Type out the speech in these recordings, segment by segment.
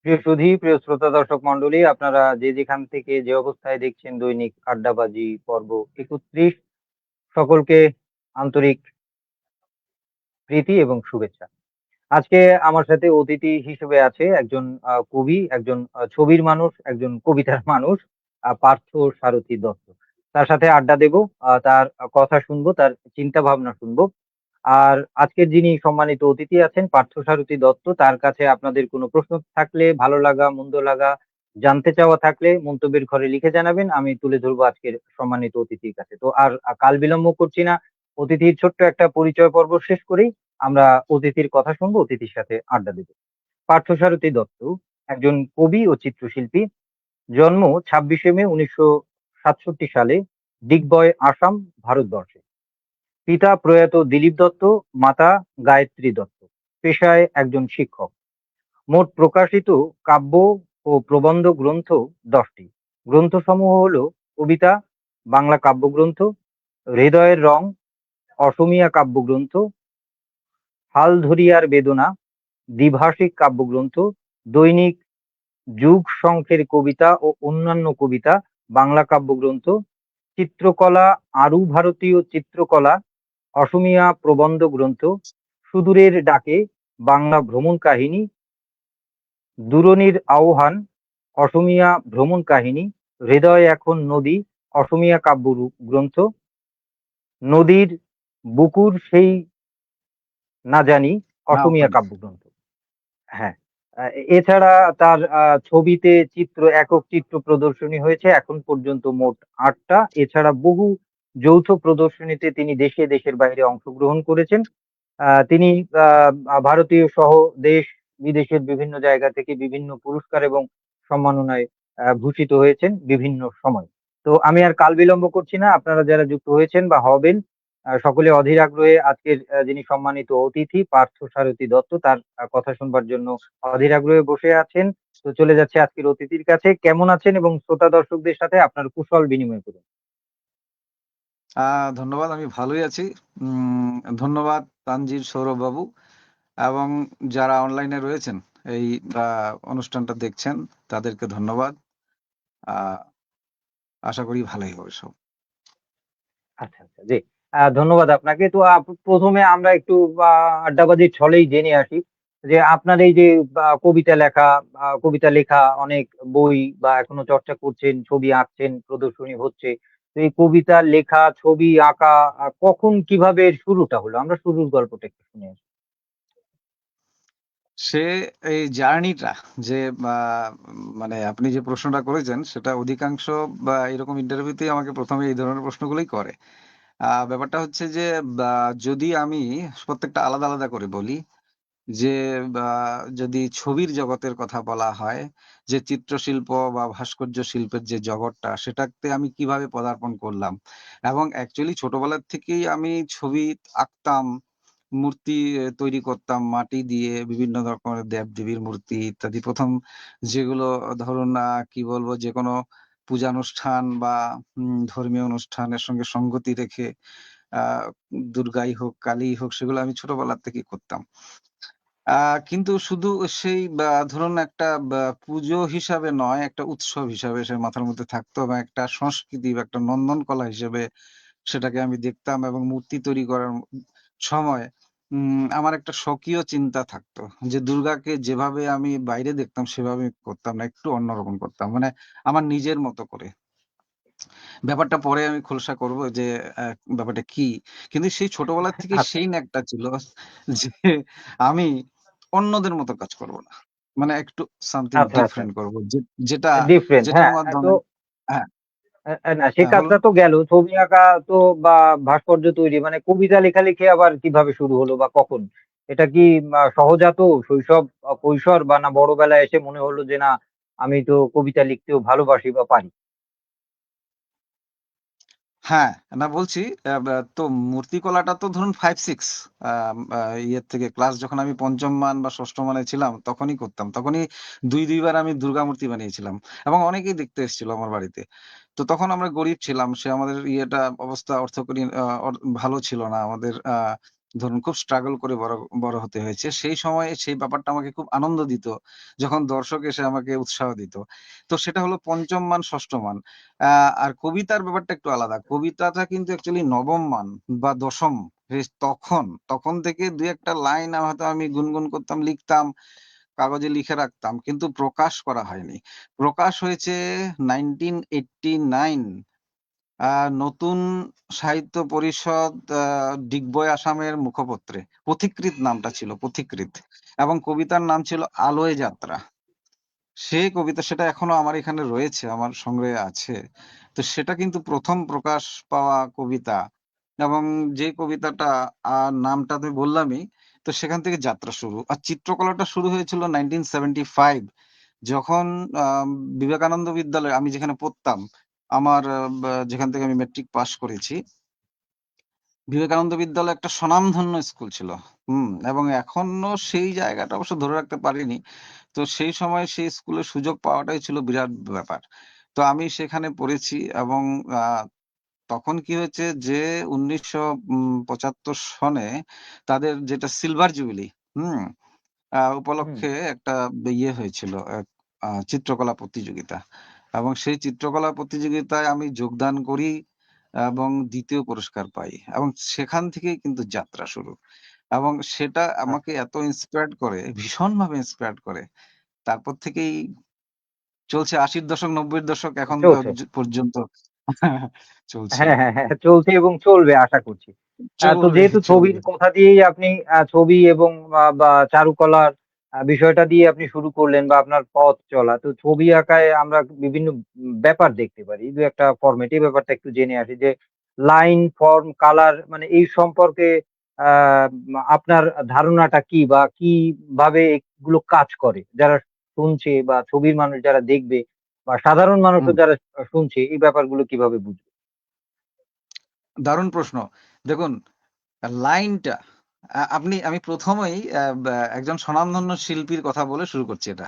প্রিয় সুধী, প্রিয় শ্রোতা দর্শক মন্ডলী, আপনারা যে যেখান থেকে যে অবস্থায় দেখছেন দৈনিক আড্ডাবাজি পর্ব 31, সকলকে আন্তরিক প্রীতি এবং শুভেচ্ছা। আজকে আমার সাথে অতিথি হিসেবে আছে একজন কবি, একজন ছবির মানুষ, একজন কবিতার মানুষ, পার্থ সারথী দত্ত। তার সাথে আড্ডা দেব, তার কথা শুনবো, তার চিন্তা ভাবনা শুনবো। আর আজকের যিনি সম্মানিত অতিথি আছেন পার্থ সারথী দত্ত, তার কাছে আপনাদের কোনো প্রশ্ন থাকলে, ভালো লাগা মন্দ লাগা জানতে চাওয়া থাকলে মন্তব্যের ঘরে লিখে জানাবেন, আমি তুলে ধরবো আজকের সম্মানিত অতিথির কাছে। তো আর কাল বিলম্ব করছি না, অতিথির ছোট্ট একটা পরিচয় পর্ব শেষ করেই আমরা অতিথির কথা শুনবো, অতিথির সাথে আড্ডা দেব। পার্থসারথী দত্ত একজন কবি ও চিত্রশিল্পী। জন্ম 26শে মে 1967 সালে দিগ্বয়, আসাম, ভারতবর্ষে। পিতা প্রয়াত দিলীপ দত্ত, মাতা গায়ত্রী দত্ত। পেশায় একজন শিক্ষক। মোট প্রকাশিত কাব্য ও প্রবন্ধ গ্রন্থ 10টি। গ্রন্থসমূহ হলো কবিতা, বাংলা কাব্যগ্রন্থ, হৃদয়ের রং, অসমীয়া কাব্যগ্রন্থ, হাল ধরিয়ার বেদনা, দ্বিভাষিক কাব্যগ্রন্থ, দৈনিক যুগ সংখ্যের কবিতা ও অন্যান্য কবিতা, বাংলা কাব্যগ্রন্থ, চিত্রকলা, আরু ভারতীয় চিত্রকলা, অসমীয়া প্রবন্ধ গ্রন্থ, সুদূরের ডাকে, বাংলা ভ্রমণ কাহিনী, দূরণীর আহ্বান, অসমীয়া ভ্রমণ কাহিনী, হৃদয় এখন নদী, অসমীয়া গ্রন্থ, নদীর বুকুর সেই না জানি, না অসমীয়া ওখানে কাব্যগ্রন্থ। হ্যাঁ, এছাড়া তার ছবিতে একক চিত্র প্রদর্শনী হয়েছে এখন পর্যন্ত মোট 8টা। এছাড়া বহু যৌথ প্রদর্শনীতে তিনি দেশে দেশের বাইরে অংশগ্রহণ করেছেন। তিনি ভারতীয় সহ দেশ বিদেশের বিভিন্ন জায়গা থেকে বিভিন্ন পুরস্কার এবং সম্মাননায় ভূষিত হয়েছেন বিভিন্ন সময়। তো আমি আর কাল বিলম্ব করছি না, আপনারা যারা যুক্ত হয়েছেন বা হবেন, সকলে অধীর আগ্রহে আজকের যিনি সম্মানিত অতিথি পার্থ সারথী দত্ত, তার কথা শুনবার জন্য অধীর আগ্রহে বসে আছেন। তো চলে যাচ্ছে আজকের অতিথির কাছে। কেমন আছেন এবং শ্রোতা দর্শকদের সাথে আপনার কুশল বিনিময় করুন। ধন্যবাদ। আমি ভালোই আছি। ধন্যবাদ তানজির, সৌরভ বাবু এবং যারা অনলাইনে রয়েছেন এই অনুষ্ঠানটা দেখছেন তাদেরকে ধন্যবাদ। আশা করি ভালোই হবে সব। আচ্ছা, আচ্ছা, জি। ধন্যবাদ আপনাকে। তো প্রথমে আমরা একটু আড্ডাবাজির ছলেই জেনে আসি যে আপনার এই যে কবিতা লেখা অনেক বই বা এখনো চর্চা করছেন, ছবি আঁকছেন, প্রদর্শনী হচ্ছে। তো এই কবিতা লেখা, ছবি আঁকা কখন কিভাবে এর শুরুটা হলো? আমরা শুরুর গল্পটা একটু শুনে আসি। সে এই জার্নিটা যে মানে আপনি যে প্রশ্নটা করেছেন সেটা অধিকাংশ বা এরকম ইন্টারভিউতেই আমাকে প্রথমে এই ধরনের প্রশ্নগুলোই করে। ব্যাপারটা হচ্ছে যে যদি আমি প্রত্যেকটা আলাদা আলাদা করে বলি যে যদি ছবির জগতের কথা বলা হয়, যে চিত্রশিল্প বা ভাস্কর্য শিল্পের যে জগৎটা সেটাতে আমি কিভাবে পদার্পণ করলাম এবং অ্যাকচুয়ালি ছোটবেলার থেকেই আমি ছবি আঁকতাম, মূর্তি তৈরি করতাম মাটি দিয়ে, বিভিন্ন রকমের দেব-দেবীর মূর্তি ইত্যাদি। প্রথম যেগুলো ধরুন কি বলবো, যেকোনো পূজানুষ্ঠান বা ধর্মীয় অনুষ্ঠানের সঙ্গে সঙ্গতি রেখে আ দুর্গাই হোক, কালীই হোক, সেগুলো আমি ছোটবেলা থেকেই করতাম। কিন্তু শুধু সেই ধরুন একটা পুজো হিসাবে নয়, একটা উৎসব হিসাবে সে মাথার মধ্যে থাকতো এবং একটা সংস্কৃতি বা একটা নন্দনকলা হিসেবে সেটাকে আমি দেখতাম এবং মূর্তি তৈরি করার সময় আমার একটা স্বকীয় চিন্তা থাকতো যে দুর্গাকে যেভাবে আমি বাইরে দেখতাম সেভাবে আমি করতাম না, একটু অন্যরকম করতাম। মানে আমার নিজের মতো করে। ব্যাপারটা পরে আমি খোলসা করব যে ব্যাপারটা কি। কিন্তু সেই ছোটবেলা থেকেই আচ্ছা, সেই ন্যাকটা ছিল যে আমি অন্যদের মতো কাজ করব না। মানে একটু সামথিং আচ্ছা, আচ্ছা। ডিফারেন্ট করব। যেটা ডিফারেন্ট, যেটার হ্যাঁ। তো মাধ্যমে হ্যাঁ, না, সে হ্যাঁ কাজটা বলুন। তো গেল। ছবি আঁকা তো বা ভাস্কর্য তৈরি, মানে কবিতা লেখালেখি আবার কিভাবে শুরু হলো বা কখন? এটা কি সহজাত শৈশব, কৈশোর, বা না বড়বেলায় এসে মনে হলো যে না, আমি তো কবিতা লিখতেও ভালোবাসি বা পারি? হ্যাঁ, না বলছি আ বা তো মূর্তিকলাটা তো ধরুন ৫-৬ আম আ ইয়ের থেকে ক্লাস যখন আমি ৫ম মান বা ৬ষ্ঠ মানে ছিলাম তখনই করতাম। তখনই ২ বার আমি দুর্গা মূর্তি বানিয়েছিলাম এবং অনেকেই দেখতে এসেছিল আমার বাড়িতে। তো তখন আমরা গরিব ছিলাম। সে আমাদের অবস্থা অর্থকরী অর ভালো ছিল না। আমাদের ধরুন খুব স্ট্রাগল করে বড় বড় হতে হয়েছে। সেই সময়ে সেই ব্যাপারটা আমাকে খুব আনন্দ দিত। যখন দর্শক এসে আমাকে উৎসাহ দিত। তো সেটা হলো ৫ম মান, ৬ষ্ঠ মান। আ আর কবিতার ব্যাপারটা একটু আলাদা। কবিতাটা কিন্তু অ্যাকচুয়ালি ৯ম মান বা ১০ম তখন থেকে ২-১ টা লাইন হয়তো আমি গুনগুন করতাম, লিখতাম, কাগজে লিখে রাখতাম। কিন্তু প্রকাশ করা হয়নি। প্রকাশ হয়েছে 1989 আ নতুন সাহিত্য পরিষদ ডিগবয় আসামের মুখপত্রে। পথিকৃৎ নামটা ছিল, পথিকৃৎ। এবং কবিতার নাম ছিল 'আলোয় যাত্রা'। সেই কবিতা সেটা এখনো আমার এখানে রয়েছে, আমার সংগ্রহে আছে। তো সেটা কিন্তু ১ম প্রকাশ পাওয়া কবিতা এবং যে কবিতাটা নামটা আমি বললামই। তো সেখান থেকে যাত্রা শুরু। আর চিত্রকলাটা শুরু হয়েছিল 1975 যখন আম বিবেকানন্দ বিদ্যালয়ে আমি যেখানে পড়তাম, আমার যেখান থেকে আমি মেট্রিক পাস করেছি, বিবেকানন্দ বিদ্যালয় একটা স্বনামধন্য স্কুল ছিল। এবং এখনো সেই জায়গাটা অবশ্য ধরে রাখতে পারিনি। তো সেই সময় সেই স্কুলে সুযোগ পাওয়াটাই ছিল বিরাট ব্যাপার। তো আমি সেখানে পড়েছি এবং আ তখন কি হয়েছে যে ১৯৭৫ সনে তাদের যেটা সিলভার জুবিলি, হুম? হুম, উপলক্ষে একটা ইয়ে হয়েছিল, এক চিত্রকলা প্রতিযোগিতা। এবং সেই চিত্রকলা প্রতিযোগিতায় আমি যোগদান করি এবং ২য় পুরস্কার পাই। এবং সেখান থেকেই কিন্তু যাত্রা শুরু। এবং সেটা আমাকে আচ্ছা, এত ইন্সপায়ার্ড করে, ভীষণভাবে ইন্সপায়ার্ড করে। তারপর থেকেই চলছে ৮০ দশক, ৯০ দশক এখন চলছে। পর্যন্ত চলছে। হ্যাঁ, হ্যাঁ, হ্যাঁ, চলছে এবং চলবে আশা করছি। তো চলবে, যেহেতু ছবির চলবে। কথা দিয়েই আপনি ছবি এবং বা চারুকলার বিষয়টা দিয়ে আপনি শুরু করলেন বা আপনার পথ চলা। তো ছবি আঁকায় আমরা বিভিন্ন ব্যাপার দেখতে পারি। ২-১ টা ফরমেট এই ব্যাপারটা একটু জেনে আসি যে লাইন, ফর্ম, কালার মানে এই সম্পর্কে আ আপনার ধারণাটা কি? বা কিভাবে এগুলো কাজ করে? যারা শুনছে বা ছবির মানুষ যারা দেখবে বা সাধারণ মানুষও হুম, যারা শুনছে এই ব্যাপারগুলো কিভাবে বুঝবে? দারুণ প্রশ্ন। দেখুন লাইনটা আমি ১ম এই একজন স্বনামধন্য শিল্পীর কথা বলে শুরু করছি এটা।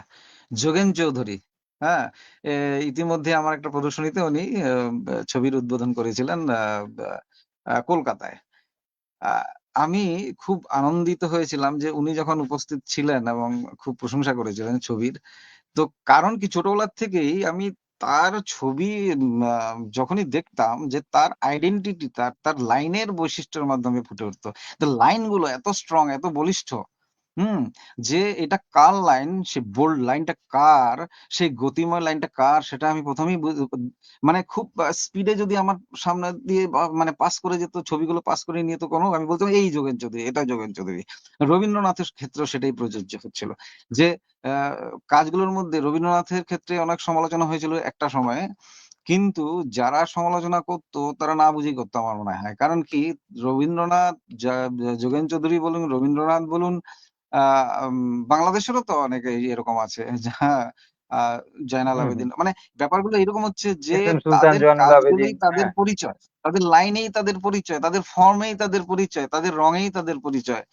যোগেন চৌধুরী, হ্যাঁ? এ ইতিমধ্যে আমার একটা প্রদর্শনীতে উনি ছবির উদ্বোধন করেছিলেন বা কলকাতায়। আ আমি খুব আনন্দিত হয়েছিলাম যে উনি যখন উপস্থিত ছিলেন এবং খুব প্রশংসা করেছিলেন ছবির। তো কারণ কি ছোটবেলার থেকেই আমি তার ছবি আ যখনই দেখতাম যে তার আইডেন্টিটি তার লাইনের বৈশিষ্ট্যের মাধ্যমে ফুটে উঠত। তো লাইনগুলো এত স্ট্রং, এত বলিষ্ঠ, হুম? যে এটা কার লাইন, সে বোল্ড লাইনটা কার, সেই গতিময় লাইনটা কার সেটা আমি ১ম এই মানে খুব স্পিডে যদি আমার সামনে দিয়ে মানে পাস করে যেত, ছবিগুলো পাস করে নিয়ে যেত কোনো, আমি বলতাম এই যোগেন চৌধুরী, এটা যোগেন চৌধুরী। রবীন্দ্রনাথের ক্ষেত্রেও সেটাই প্রযোজ্য হচ্ছিল। যে আ কাজগুলোর মধ্যে রবীন্দ্রনাথের ক্ষেত্রে অনেক সমালোচনা হয়েছিল একটা সময়ে। কিন্তু যারা সমালোচনা করত তারা না বুঝেই করত আমার মনে হয়। কারণ কি রবীন্দ্রনাথ, যোগেন চৌধুরী বলুন, রবীন্দ্রনাথ বলুন, আ আম বাংলাদেশেরও তো অনেকে এরকম আছে আ জয়নাল হুম, হুম। আবেদীন, মানে ব্যাপারগুলো এরকম হচ্ছে যে এস এম সুলতান, তাদের জয়নুল আবেদিন। কাজগুলোই তাদের হ্যাঁ, পরিচয়। তাদের লাইনেই তাদের পরিচয়, তাদের ফর্মেই তাদের পরিচয়, তাদের রঙেই তাদের পরিচয়।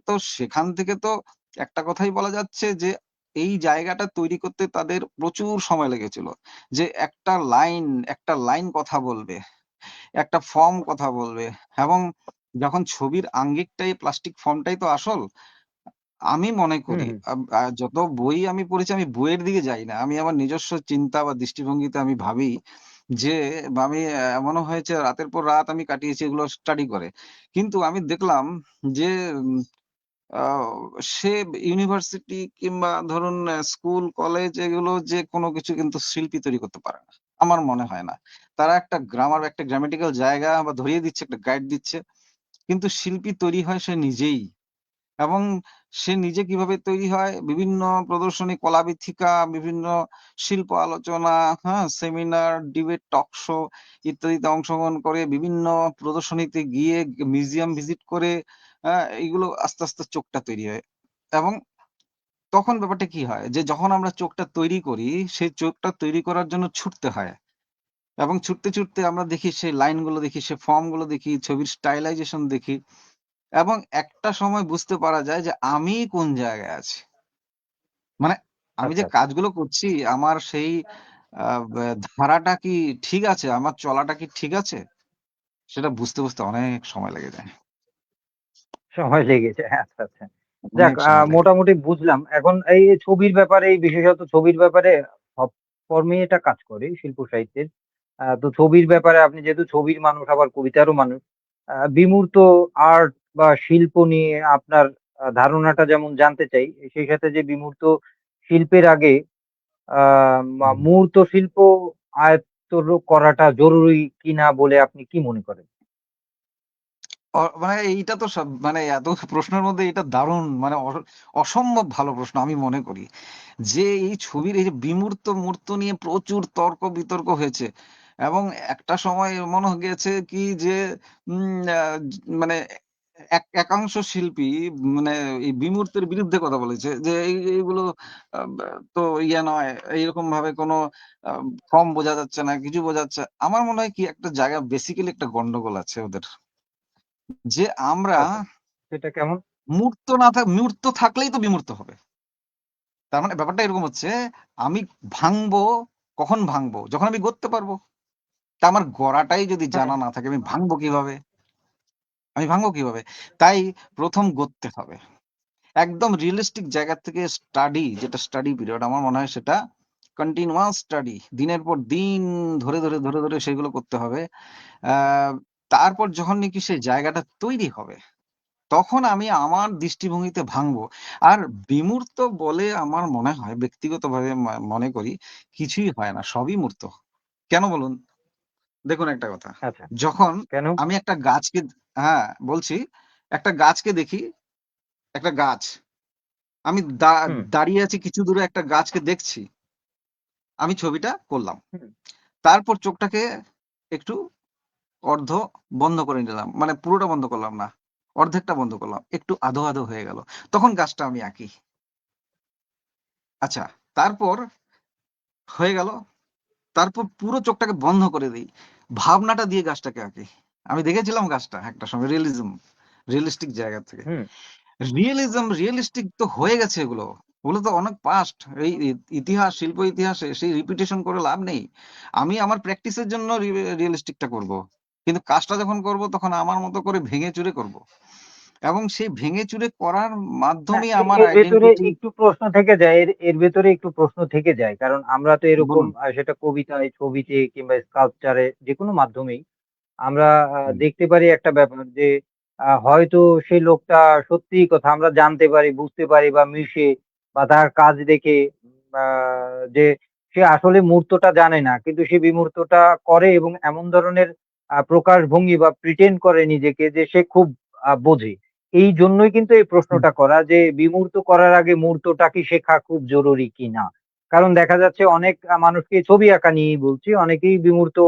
তো সেখান থেকে তো একটা কথাই বলা যাচ্ছে যে এই জায়গাটা তৈরি করতে তাদের প্রচুর সময় লেগেছিল। যে একটা লাইন কথা বলবে, একটা ফর্ম কথা বলবে এবং যখন ছবির আঙ্গিকটাই প্লাস্টিক ফর্মটাই তো আসল। আমি মনে হুম, করি হুম। যত বই আমি পড়েছি আমি বইয়ের দিকে যাই না। আমি আমার নিজস্ব চিন্তা বা দৃষ্টিভঙ্গিতে আমি ভাবি যে আমি এমনও হয়েছে রাতের পর রাত আমি কাটিয়েছি এগুলো স্টাডি করে। কিন্তু আমি দেখলাম যে উম আ সে ইউনিভার্সিটি কিংবা ধরুন স্কুল, কলেজ এগুলো যে কোনো কিছু কিন্তু শিল্পী তৈরি করতে পারে না। আমার মনে হয় না। তারা একটা গ্রামার, একটা গ্রামেটিক্যাল জায়গা বা ধরিয়ে দিচ্ছে, একটা গাইড দিচ্ছে। কিন্তু শিল্পী তৈরি হয় সে নিজেই। এবং সে নিজে কিভাবে তৈরি হয়? বিভিন্ন প্রদর্শনী, কলাবীথিকা, বিভিন্ন শিল্প আলোচনা, হ্যাঁ? সেমিনার, ডিবেট, টক শো ইত্যাদিতে অংশগ্রহণ করে বিভিন্ন প্রদর্শনীতে গিয়ে মিউজিয়াম ভিজিট করে এইগুলো আস্তে, আস্তে চোখটা তৈরি হয়। এবং তখন ব্যাপারটা কি হয়? যে যখন আমরা চোখটা তৈরি করি, সেই চোখটা তৈরি করার জন্য ছুটতে হয়। এবং ছুটতে, ছুটতে আমরা দেখি সেই লাইনগুলো দেখি, সেই ফর্মগুলো দেখি, ছবির স্টাইলাইজেশন দেখি। এবং একটা সময় বুঝতে পারা যায় যে আমি কোন জায়গায় আছি। মানে আমি আচ্ছা, যে আচ্ছা। কাজগুলো করছি আমার সেই আ ব্যা ধারাটা কি ঠিক আছে? আমার চলাটা কি ঠিক আছে? সেটা বুঝতে, বুঝতে অনেক সময় লেগে যায়। সময় লেগেছে। আচ্ছা, আচ্ছা। যাক, অনেক সময় লাগে। মোটামুটি বুঝলাম। এখন এই ছবির ব্যাপারে, এই বিশেষত ছবির ব্যাপারে সব ফর্মেই এটা কাজ করে শিল্প সাহিত্যের। তো ছবির ব্যাপারে আপনি যেহেতু ছবির মানুষ আবার কবিতারও মানুষ, বিমূর্ত আর্ট বা শিল্প নিয়ে আপনার ধারণাটা যেমন জানতে চাই, সেই সাথে যে বিমূর্ত শিল্পের আগে আ হুম। মূর্ত শিল্প আয়ত্ত করাটা জরুরি কিনা বলে আপনি কি মনে করেন? মানে এইটা তো সব মানে এত প্রশ্নের মধ্যে এটা দারুণ মানে অসম্ভব ভালো প্রশ্ন আমি মনে করি। যে এই ছবির এই যে বিমূর্ত মূর্ত নিয়ে প্রচুর তর্ক বিতর্ক হয়েছে। এবং একটা সময় এমন হয়ে গেছে কি যে উম আ মানে একাংশ শিল্পী মানে এই বিমূর্তের বিরুদ্ধে কথা বলেছে যে এইগুলো বা তো ইয়ে নয়, এইরকম ভাবে কোনো আ ফর্ম বোঝা যাচ্ছে না, কিছু বোঝা যাচ্ছে। আমার মনে হয় কি একটা জায়গা বেসিক্যালি একটা গন্ডগোল আছে ওদের। যে আমরা আচ্ছা, সেটা কেমন? মূর্ত থাকলেই তো বিমূর্ত হবে। তার মানে ব্যাপারটা এরকম হচ্ছে, আমি ভাঙবো, কখন ভাঙবো? যখন আমি গড়তে পারবো। তা আমার গড়াটাই যদি হুম, জানা না থাকে আমি ভাঙবো কিভাবে? আমি ভাঙবো কিভাবে? তাই ১ম গড়তে হবে। একদম রিয়ালিস্টিক জায়গা থেকে যেটা স্টাডি পিরিয়ড আমার মনে হয় সেটা কন্টিনিউয়াস স্টাডি। দিনের পর দিন ধরে সেগুলো করতে হবে। আ তারপর যখন নাকি সেই জায়গাটা তৈরি হবে তখন আমি আমার দৃষ্টিভঙ্গিতে ভাঙবো। আর বিমূর্ত বলে আমার মনে হয় ব্যক্তিগতভাবে মনে করি কিছুই হয় না। সবই মূর্ত। কেন বলুন? দেখুন একটা কথা। আচ্ছা। যখন কেন? আমি একটা গাছকে হ্যাঁ, বলছি। একটা গাছকে দেখি, একটা গাছ। আমি হুম, দাঁড়িয়ে আছি কিছু দূরে একটা গাছকে দেখছি। আমি ছবিটা করলাম। হুম। তারপর চোখটাকে একটু অর্ধ বন্ধ করে নিলাম। মানে পুরোটা বন্ধ করলাম না। অর্ধেকটা বন্ধ করলাম। একটু আধো হয়ে গেল। তখন গাছটা আমি আঁকি। আচ্ছা, তারপর হয়ে গেল। তারপর পুরো চোখটাকে বন্ধ করে দেই। ভাবনাটা দিয়ে গাছটাকে আঁকি। আমি দেখেছিলাম গাছটা একটা সময় রিয়ালিস্টিক জায়গা থেকে। হুম। রিয়ালিস্টিক তো হয়ে গেছে এগুলো। ওগুলো তো অনেক পাস্ট। এই ইতিহাস, শিল্প ইতিহাসে সেই রিপিটেশন করে লাভ নেই। আমি আমার প্র্যাকটিসের জন্য রিয়ালিস্টিকটা করব। কিন্তু কাজটা যখন করব তখন আমার মতো করে ভেঙে চুরে করব। এবং সেই ভেঙে চুরে করার না, মাধ্যমেই আমার এর ভেতরে আইডেন্টিটি একটু প্রশ্ন থেকে যায়। এর ভেতরে একটু প্রশ্ন থেকে যায়। কারণ আমরা তো এরকম বলুন। সেটা কবিতায়, ছবিতে কিংবা স্কাল্পচারে যেকোনো মাধ্যমেই আমরা হুম, দেখতে পারি একটা ব্যাপার যে হয়তো সেই লোকটা সত্যিই কথা আমরা জানতে পারি, বুঝতে পারি বা মিশে বা তার কাজ দেখে আ যে সে আসলে মূর্তটা জানে না। কিন্তু সে বিমূর্তটা করে এবং এমন ধরনের প্রকাশভঙ্গি বা প্রিটেন্ড করে নিজেকে যে সে খুব বোঝে। এই জন্যই কিন্তু এই হুম, প্রশ্নটা করা যে বিমূর্ত করার আগে মূর্তটা কি শেখা খুব জরুরি কিনা? কারণ দেখা যাচ্ছে অনেক মানুষকে ছবি আঁকা নিয়েই বলছি, অনেকেই বিমূর্ত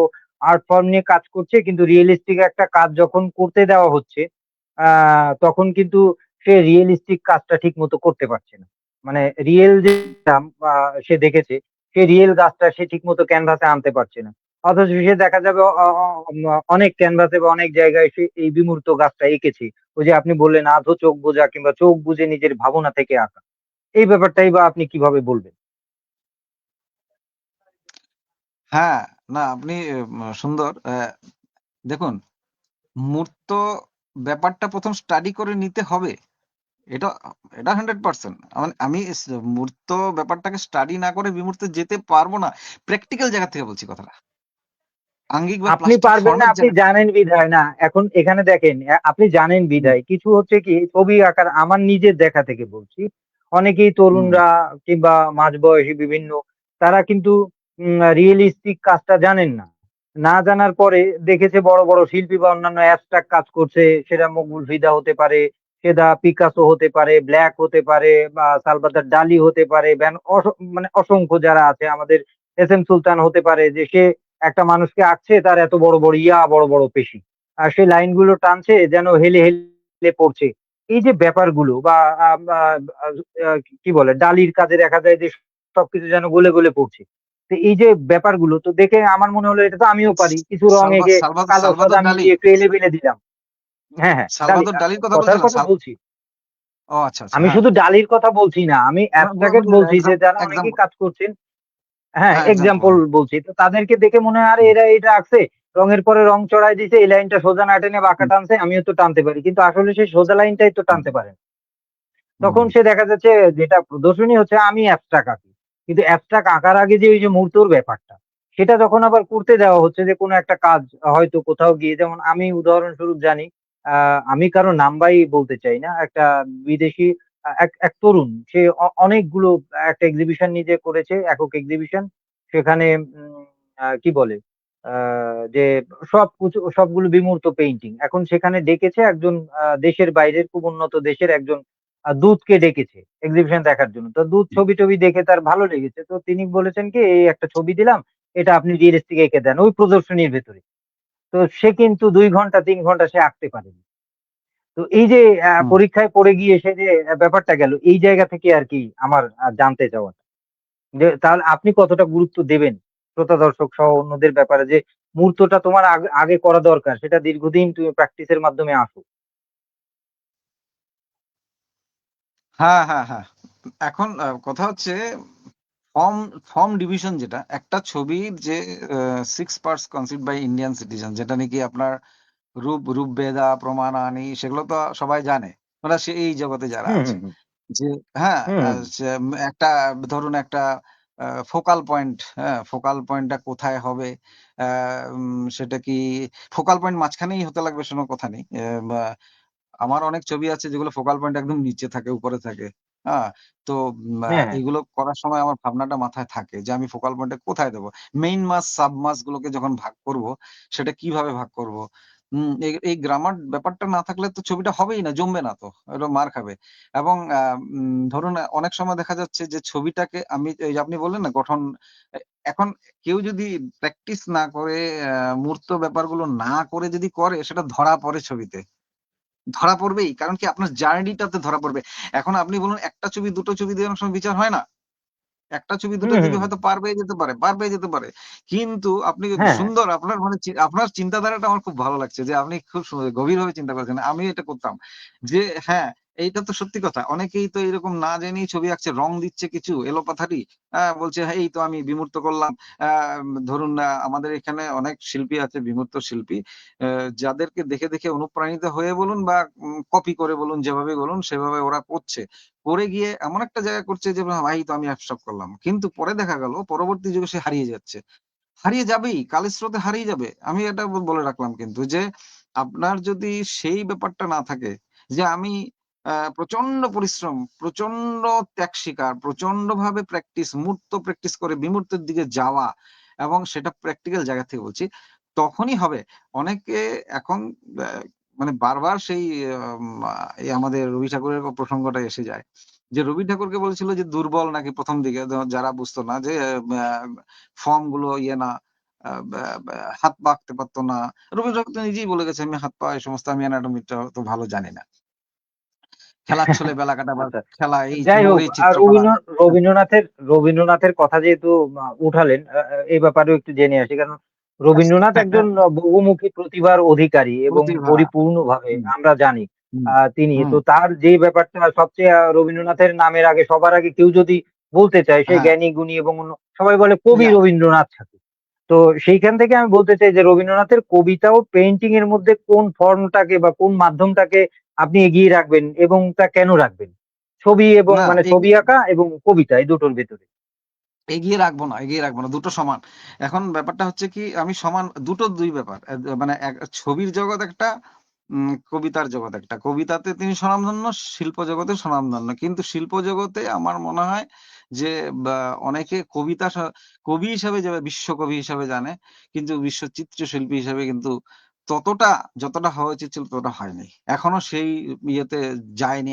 আর্ট ফর্ম নিয়ে কাজ করছে কিন্তু রিয়েলিস্টিক একটা কাজ যখন করতে দেওয়া হচ্ছে, আ তখন কিন্তু সে রিয়েলিস্টিক কাজটা ঠিকমতো করতে পারছে না। মানে রিয়েল যে আ সে দেখেছে, সে রিয়েল কাজটা সে ঠিকমতো ক্যানভাসে আনতে পারছে না। অথচ সে দেখা যাবে অ অ অনেক ক্যানভাসে বা অনেক জায়গায় সে এই বিমূর্ত গাছটা এঁকেছে। ওই যে আপনি বললেন আধো চোখ বোঝা কিংবা চোখ বুজে নিজের ভাবনা থেকে আঁকা। এই ব্যাপারটাই বা আপনি কিভাবে বলবেন? হ্যাঁ, না আপনি সুন্দর। দেখুন মূর্ত ব্যাপারটা ১ম স্টাডি করে নিতে হবে। এটা এটা 100% আমি মূর্ত ব্যাপারটাকে স্টাডি না করে বিমূর্তে যেতে পারব না। প্র্যাকটিক্যাল জায়গা থেকে বলছি কথাটা। আঙ্গিক বা আপনি প্লাস্টিক পারবেন না, ফর্মের আপনি জায়গা জানেন বিধায় না। এখন এখানে দেখেন, আপনি জানেন হুম, বিধায়। কিছু হচ্ছে কি ছবি আঁকার আমার নিজের দেখা থেকে বলছি। অনেকেই হুম, তরুণরা কিংবা মাঝবয়সী বিভিন্ন তারা কিন্তু রিয়ালিস্টিক কাজটা জানেন না। না জানার পরে দেখেছে বড়, বড় শিল্পী বা অন্যান্য অ্যাবস্ট্রাক্ট কাজ করছে। সেটা মকবুল ফিদা হতে পারে, সেটা পিকাসো হতে পারে, ব্ল্যাক হতে পারে বা সালভাদর ডালি হতে পারে, মানে অসংখ্য যারা আছে আমাদের এস এম সুলতান হতে পারে যে সে একটা মানুষকে আঁকছে তার এত বড়, বড় বড়, বড় পেশি। আর সেই লাইনগুলো টানছে যেন হেলে পড়ছে। এই যে ব্যাপারগুলো বা আম আ আ আ কি বলে ডালির কাজে দেখা যায় যে সবকিছু যেন গলে পড়ছে। তো এই যে ব্যাপারগুলো তো দেখে আমার মনে হলো এটা তো আমিও পারি। কিছু রং এঁকে কালো সাদা সালভাদর ডালি, মিলিয়ে একটু এলেবেলে দিলাম। হ্যাঁ, হ্যাঁ, ডালি সালভাদর ডালির কথা কথার বলছিলেন? কথা বলছি। ও আচ্ছা, আচ্ছা। আমি হ্যাঁ। শুধু ডালির কথা বলছি না। আমি অ্যাবস্ট্রাক্ট বলছি যে যারা অনেকেই এক্সাম্পল কাজ করছেন। হ্যাঁ, হ্যাঁ, এক্সাম্পল এক্সাম্পল হ্যাঁ। বলছি। তো তাদেরকে দেখে মনে হয় আরে হুম, এরা এটা আঁকছে। রঙের পরে রং চড়াই দিছে, এই লাইনটা সোজা না টেনে বাঁকা টানছে, আমিও তো টানতে পারি, কিন্তু আসলে সেই সোজা লাইনটাই তো হুম, টানতে পারে না। হুম, তখন সে দেখা যাচ্ছে যেটা প্রদর্শনী হচ্ছে আমি অ্যাবস্ট্রাক্ট আঁকি, কিন্তু অ্যাবস্ট্রাক্ট আঁকার আগে যে ওই যে মূর্তর ব্যাপারটা, সেটা যখন আবার করতে দেওয়া হচ্ছে যে কোনো একটা কাজ, হয়তো কোথাও গিয়ে, যেমন আমি উদাহরণস্বরূপ জানি, আমি কারো নামবাই বলতে চাই না, একটা বিদেশি এক এক তরুণ, সে অনেকগুলো একটা এক্সিবিশন নিজে করেছে, একক এক্সিবিশন। সেখানে কি বলে, যে সবগুলো বিমূর্ত পেইন্টিং। এখন সেখানে ডেকেছে একজন দেশের বাইরের, খুব উন্নত দেশের একজন দূতকে ডেকেছে এক্সিবিশন দেখার জন্য। তো দূত ছবি টবি দেখে তার ভালো লেগেছে, তো তিনি বলেছেন কি, এই একটা ছবি দিলাম, এটা আপনি রিয়েলিস্টিক এঁকে দেন ওই প্রদর্শনীর ভেতরে। তো সে কিন্তু 2 ঘন্টা 3 ঘন্টা সে আঁকতে পারেনি। তো এই যে হুম। পরীক্ষায় পড়ে গিয়ে সে যে ব্যাপারটা গেল, এই জায়গা থেকে আর কি আমার জানতে চাওয়া, যে তাহলে আপনি কতটা গুরুত্ব দেবেন শ্রোতা দর্শক সহ অন্যদের ব্যাপারে, যে মুহূর্তটা তোমার আগে আগে করা দরকার, সেটা দীর্ঘদিন তুমি প্র্যাকটিসের মাধ্যমে আসো। হ্যাঁ, হ্যাঁ, হ্যাঁ। এখন কথা হচ্ছে ফর্ম ফর্ম ডিভিশন, যেটা একটা ছবির যে 6 parts considered by Indian citizen, যেটা নাকি আপনার রূপভেদা প্রমাণানি, সেগুলো তো সবাই জানে, ওরা সে এই জগতে যারা হুম, আছে, হুম, হুম, যে হ্যাঁ, হুম, একটা ধরুন একটা ফোকাল পয়েন্ট, হ্যাঁ, ফোকাল পয়েন্টটা কোথায় হবে, সেটা কি ফোকাল পয়েন্ট মাঝখানেই হতে লাগবে সেরকম কথা নেই। আমার অনেক ছবি আছে যেগুলো ফোকাল পয়েন্ট একদম নিচে থাকে, উপরে থাকে। হ্যাঁ? তো হ্যাঁ, হ্যাঁ, এগুলো করার সময় আমার ভাবনাটা মাথায় থাকে যে আমি ফোকাল পয়েন্টটা কোথায় দেবো? মেইন মাস, সাব মাস গুলোকে যখন ভাগ করব, সেটা কিভাবে ভাগ করব? এই গ্রামার ব্যাপারটা না থাকলে তো ছবিটা হবেই না, জমবে না তো। এটা মার খাবে। এবং ধরুন অনেক সময় দেখা যাচ্ছে যে ছবিটাকে আমি, এই যে আপনি বললেন না গঠন, এ এখন কেউ যদি প্র্যাকটিস না করে, মূর্ত ব্যাপারগুলো না করে যদি করে, সেটা ধরা পড়ে ছবিতে। ধরা পড়বেই। কারণ কি আপনার জার্নিটাতে ধরা পড়বে। এখন আপনি বলুন, একটা ছবি, দুটো ছবি দিয়ে অনেক সময় বিচার হয় না? একটা ছবি, দুটো হুম, দিকে হুম, হয়তো পার পেয়ে যেতে পারে, পার পেয়ে যেতে পারে। কিন্তু আপনি হ্যাঁ, হ্যাঁ, সুন্দর, আপনার মানে আপনার চিন্তাধারাটা আমার খুব ভালো লাগছে যে আপনি খুব গভীরভাবে চিন্তা করেছেন। আমিও এটা করতাম। যে হ্যাঁ, এইটা তো সত্যি কথা। অনেকেই তো এরকম না জেনেই ছবি আঁকছে, রং দিচ্ছে কিছু এলোপাথারি। বলছে, "হ্যাঁ, এই তো আমি বিমূর্ত করলাম।" আ ধরুন আমাদের এখানে অনেক শিল্পী আছে, বিমূর্ত শিল্পী। যাদেরকে দেখে অনুপ্রাণিত হয়ে বলুন বা কপি করে বলুন, যেভাবেই বলুন সেভাবে ওরা করছে। করে গিয়ে এমন একটা জায়গায় করছে যে ভাই, তো আমি অ্যাবসর্ব করলাম। কিন্তু পরে দেখা গেল পরবর্তী যুগে সে হারিয়ে যাচ্ছে। হারিয়ে যাবেই, কালের স্রোতে হারিয়ে যাবে। আমি এটা বলে রাখলাম কিন্তু যে আপনার যদি সেই ব্যাপারটা না থাকে যে আমি প্রচন্ড পরিশ্রম, প্রচন্ড ত্যাগ স্বীকার, প্রচন্ডভাবে প্র্যাকটিস, মূর্ত প্র্যাকটিস করে বিমূর্তের দিকে যাওয়া, এবং সেটা প্র্যাকটিক্যাল জায়গা থেকে বলছি, তখনই হবে। অনেকে এখন অ্যা মানে বারবার সেই এই আমাদের রবি ঠাকুরের প্রসঙ্গটা এসে যায়। যে রবি ঠাকুরকে বলেছিল যে দুর্বল নাকি ১ম দিকে, যারা বুঝতো না যে আ ফর্ম গুলো ইয়ে না, আ ব্যা ব্যা হাত পা আঁকতে পারত না। রবি ঠাকুর তো নিজেই বলে গেছে, "আমি হাত পা এই সমস্ত, আমি anatomy টা অত ভালো জানি না। খেলার ছলে বেলা কাটাবার আচ্ছা। খেলা, এই যাই হোক, মৌরির আর চিত্রকলা।" রবীন্দ্রনাথের কথা যেহেতু উঠালেন, এই ব্যাপারেও একটু জেনে আসি। কারণ রবীন্দ্রনাথ একজন বহুমুখী প্রতিভার অধিকারী এবং প্রতিভা। পরিপূর্ণভাবে হুম, আমরা জানি। হুম, তিনি হুম। তো, তার যে ব্যাপারটা সবচেয়ে, রবীন্দ্রনাথের নামের আগে, সবার আগে কেউ যদি বলতে চায়, সে হ্যাঁ, জ্ঞানী গুণী এবং অন্য সবাই বলে কবি ইয়া রবীন্দ্রনাথ ঠাকুর। তো সেইখান থেকে আমি বলতে চাই যে রবীন্দ্রনাথের কবিতা ও পেইন্টিং এর মধ্যে কোন ফর্মটাকে বা কোন মাধ্যমটাকে আপনি এগিয়ে রাখবেন, এবং তা কেন রাখবেন? ছবি এবং না, মানে ছবি আঁকা এবং কবিতা, এই দুটোর ভেতরে। এগিয়ে রাখবো না। দুটো সমান। এখন ব্যাপারটা হচ্ছে কি, আমি সমান, দুটো ২ ব্যাপার। মানে ছবির জগৎ একটা, কবিতার জগৎ একটা। কবিতাতে তিনি স্বনামধন্য, শিল্প জগতে স্বনামধন্য। কিন্তু শিল্প জগতে আমার মনে হয় যে বা অনেকে কবি হিসাবে যাবে, বিশ্বকবি হিসাবে জানে। কিন্তু বিশ্ব চিত্রশিল্পী হিসেবে কিন্তু ততটা, যতটা হওয়া উচিত ছিল ততটা হয়নি। এখনো সেই ইয়েতে যায়নি।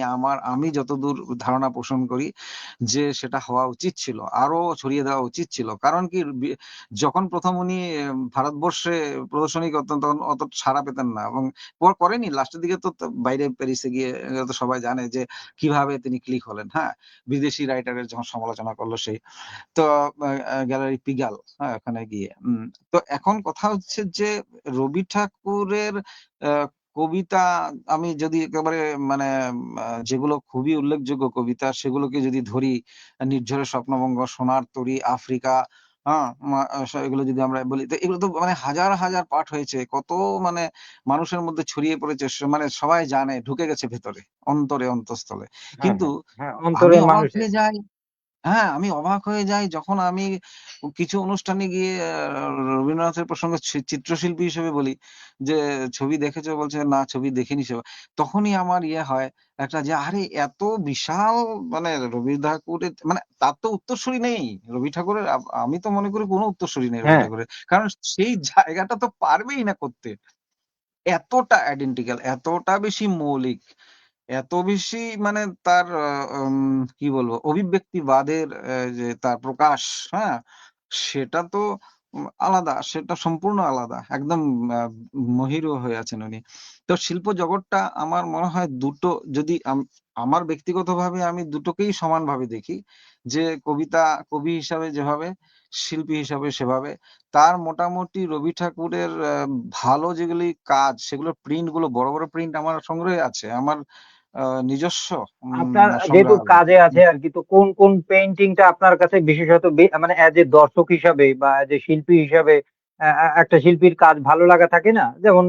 আমি যতদূর ধারণা পোষণ করি যে সেটা হওয়া উচিত ছিল। আরো ছড়িয়ে দেওয়া উচিত ছিল। কারণ কি, যখন ১ম উনি ভারতবর্ষে প্রদর্শনী করতেন, তখন অত সাড়া পেতেন না, এবং করেনি। লাস্টের দিকে তো বাইরে প্যারিসে গিয়ে তো সবাই জানে যে কিভাবে তিনি ক্লিক হলেন। হ্যাঁ? বিদেশি রাইটারের যখন সমালোচনা করল সেই। তো গ্যালারি পিগাল, হ্যাঁ? ওখানে গিয়ে। তো এখন কথা হচ্ছে যে রবি ঠাকুরের আ কবিতা, আমি যদি একেবারে মানে যেগুলো খুবই উল্লেখযোগ্য কবিতা সেগুলোকে যদি ধরি, 'নির্ঝরের স্বপ্নভঙ্গ', 'সোনার তরী', 'আফ্রিকা', হ্যাঁ, এগুলো যদি আমরা বলি, তো এগুলো তো মানে হাজার হাজার পাঠ হয়েছে, কত মানে মানুষের মধ্যে ছড়িয়ে পড়েছে, মানে সবাই জানে, ঢুকে গেছে ভেতরে, অন্তরে, অন্তঃস্থলে। হ্যাঁ, কিন্তু হ্যাঁ, হ্যাঁ, আমি অন্তরের অবাক মানুষের। হয়ে যাই, হ্যাঁ, আমি অবাক হয়ে যাই যখন আমি কিছু অনুষ্ঠানে গিয়ে রবীন্দ্রনাথের প্রসঙ্গে চিত্রশিল্পী হিসেবে বলি যে, "ছবি দেখেছো?" বলছে, "না, ছবি দেখিনি।" তখনই আমার ইয়ে হয় একটা, যে আরে এত বিশাল, মানে রবি ঠাকুরের মানে তার তো উত্তরসূরি নেই। রবি ঠাকুরের আমি তো মনে করি কোনো উত্তরসূরি নেই রবি হ্যাঁ, ঠাকুরের। কারণ সেই জায়গাটা তো পারবেই না করতে। এতটা আইডেন্টিক্যাল, এতটা বেশি মৌলিক, এত বেশি মানে তার কি বলবো, অভিব্যক্তিবাদের যে তার প্রকাশ, হ্যাঁ? সেটা তো আলাদা, সেটা সম্পূর্ণ আলাদা। একদম আ মহীরুহ হয়ে আছেন উনি। তো শিল্প জগৎটা আমার মনে হয় দুটো, যদি আমার ব্যক্তিগতভাবে আমি দুটোকেই সমানভাবে দেখি। যে কবি হিসাবে যেভাবে, শিল্পী হিসাবে সেভাবে। তার মোটামুটি রবি ঠাকুরের ভালো যেগুলি কাজ, সেগুলোর প্রিন্ট গুলো, বড়, বড় প্রিন্ট আমার সংগ্রহে আছে। আমার নিজস্ব আপনার যেহেতু সংগ্রহালয়ে। কাজে আছে আর কি, তো কোন কোন পেইন্টিং টা আপনার কাছে বিশেষত মানে অ্যাজ এ দর্শক হিসাবে বা অ্যাজ এ শিল্পী হিসাবে, একটা শিল্পীর কাজ ভালো লাগা থাকে না, যেমন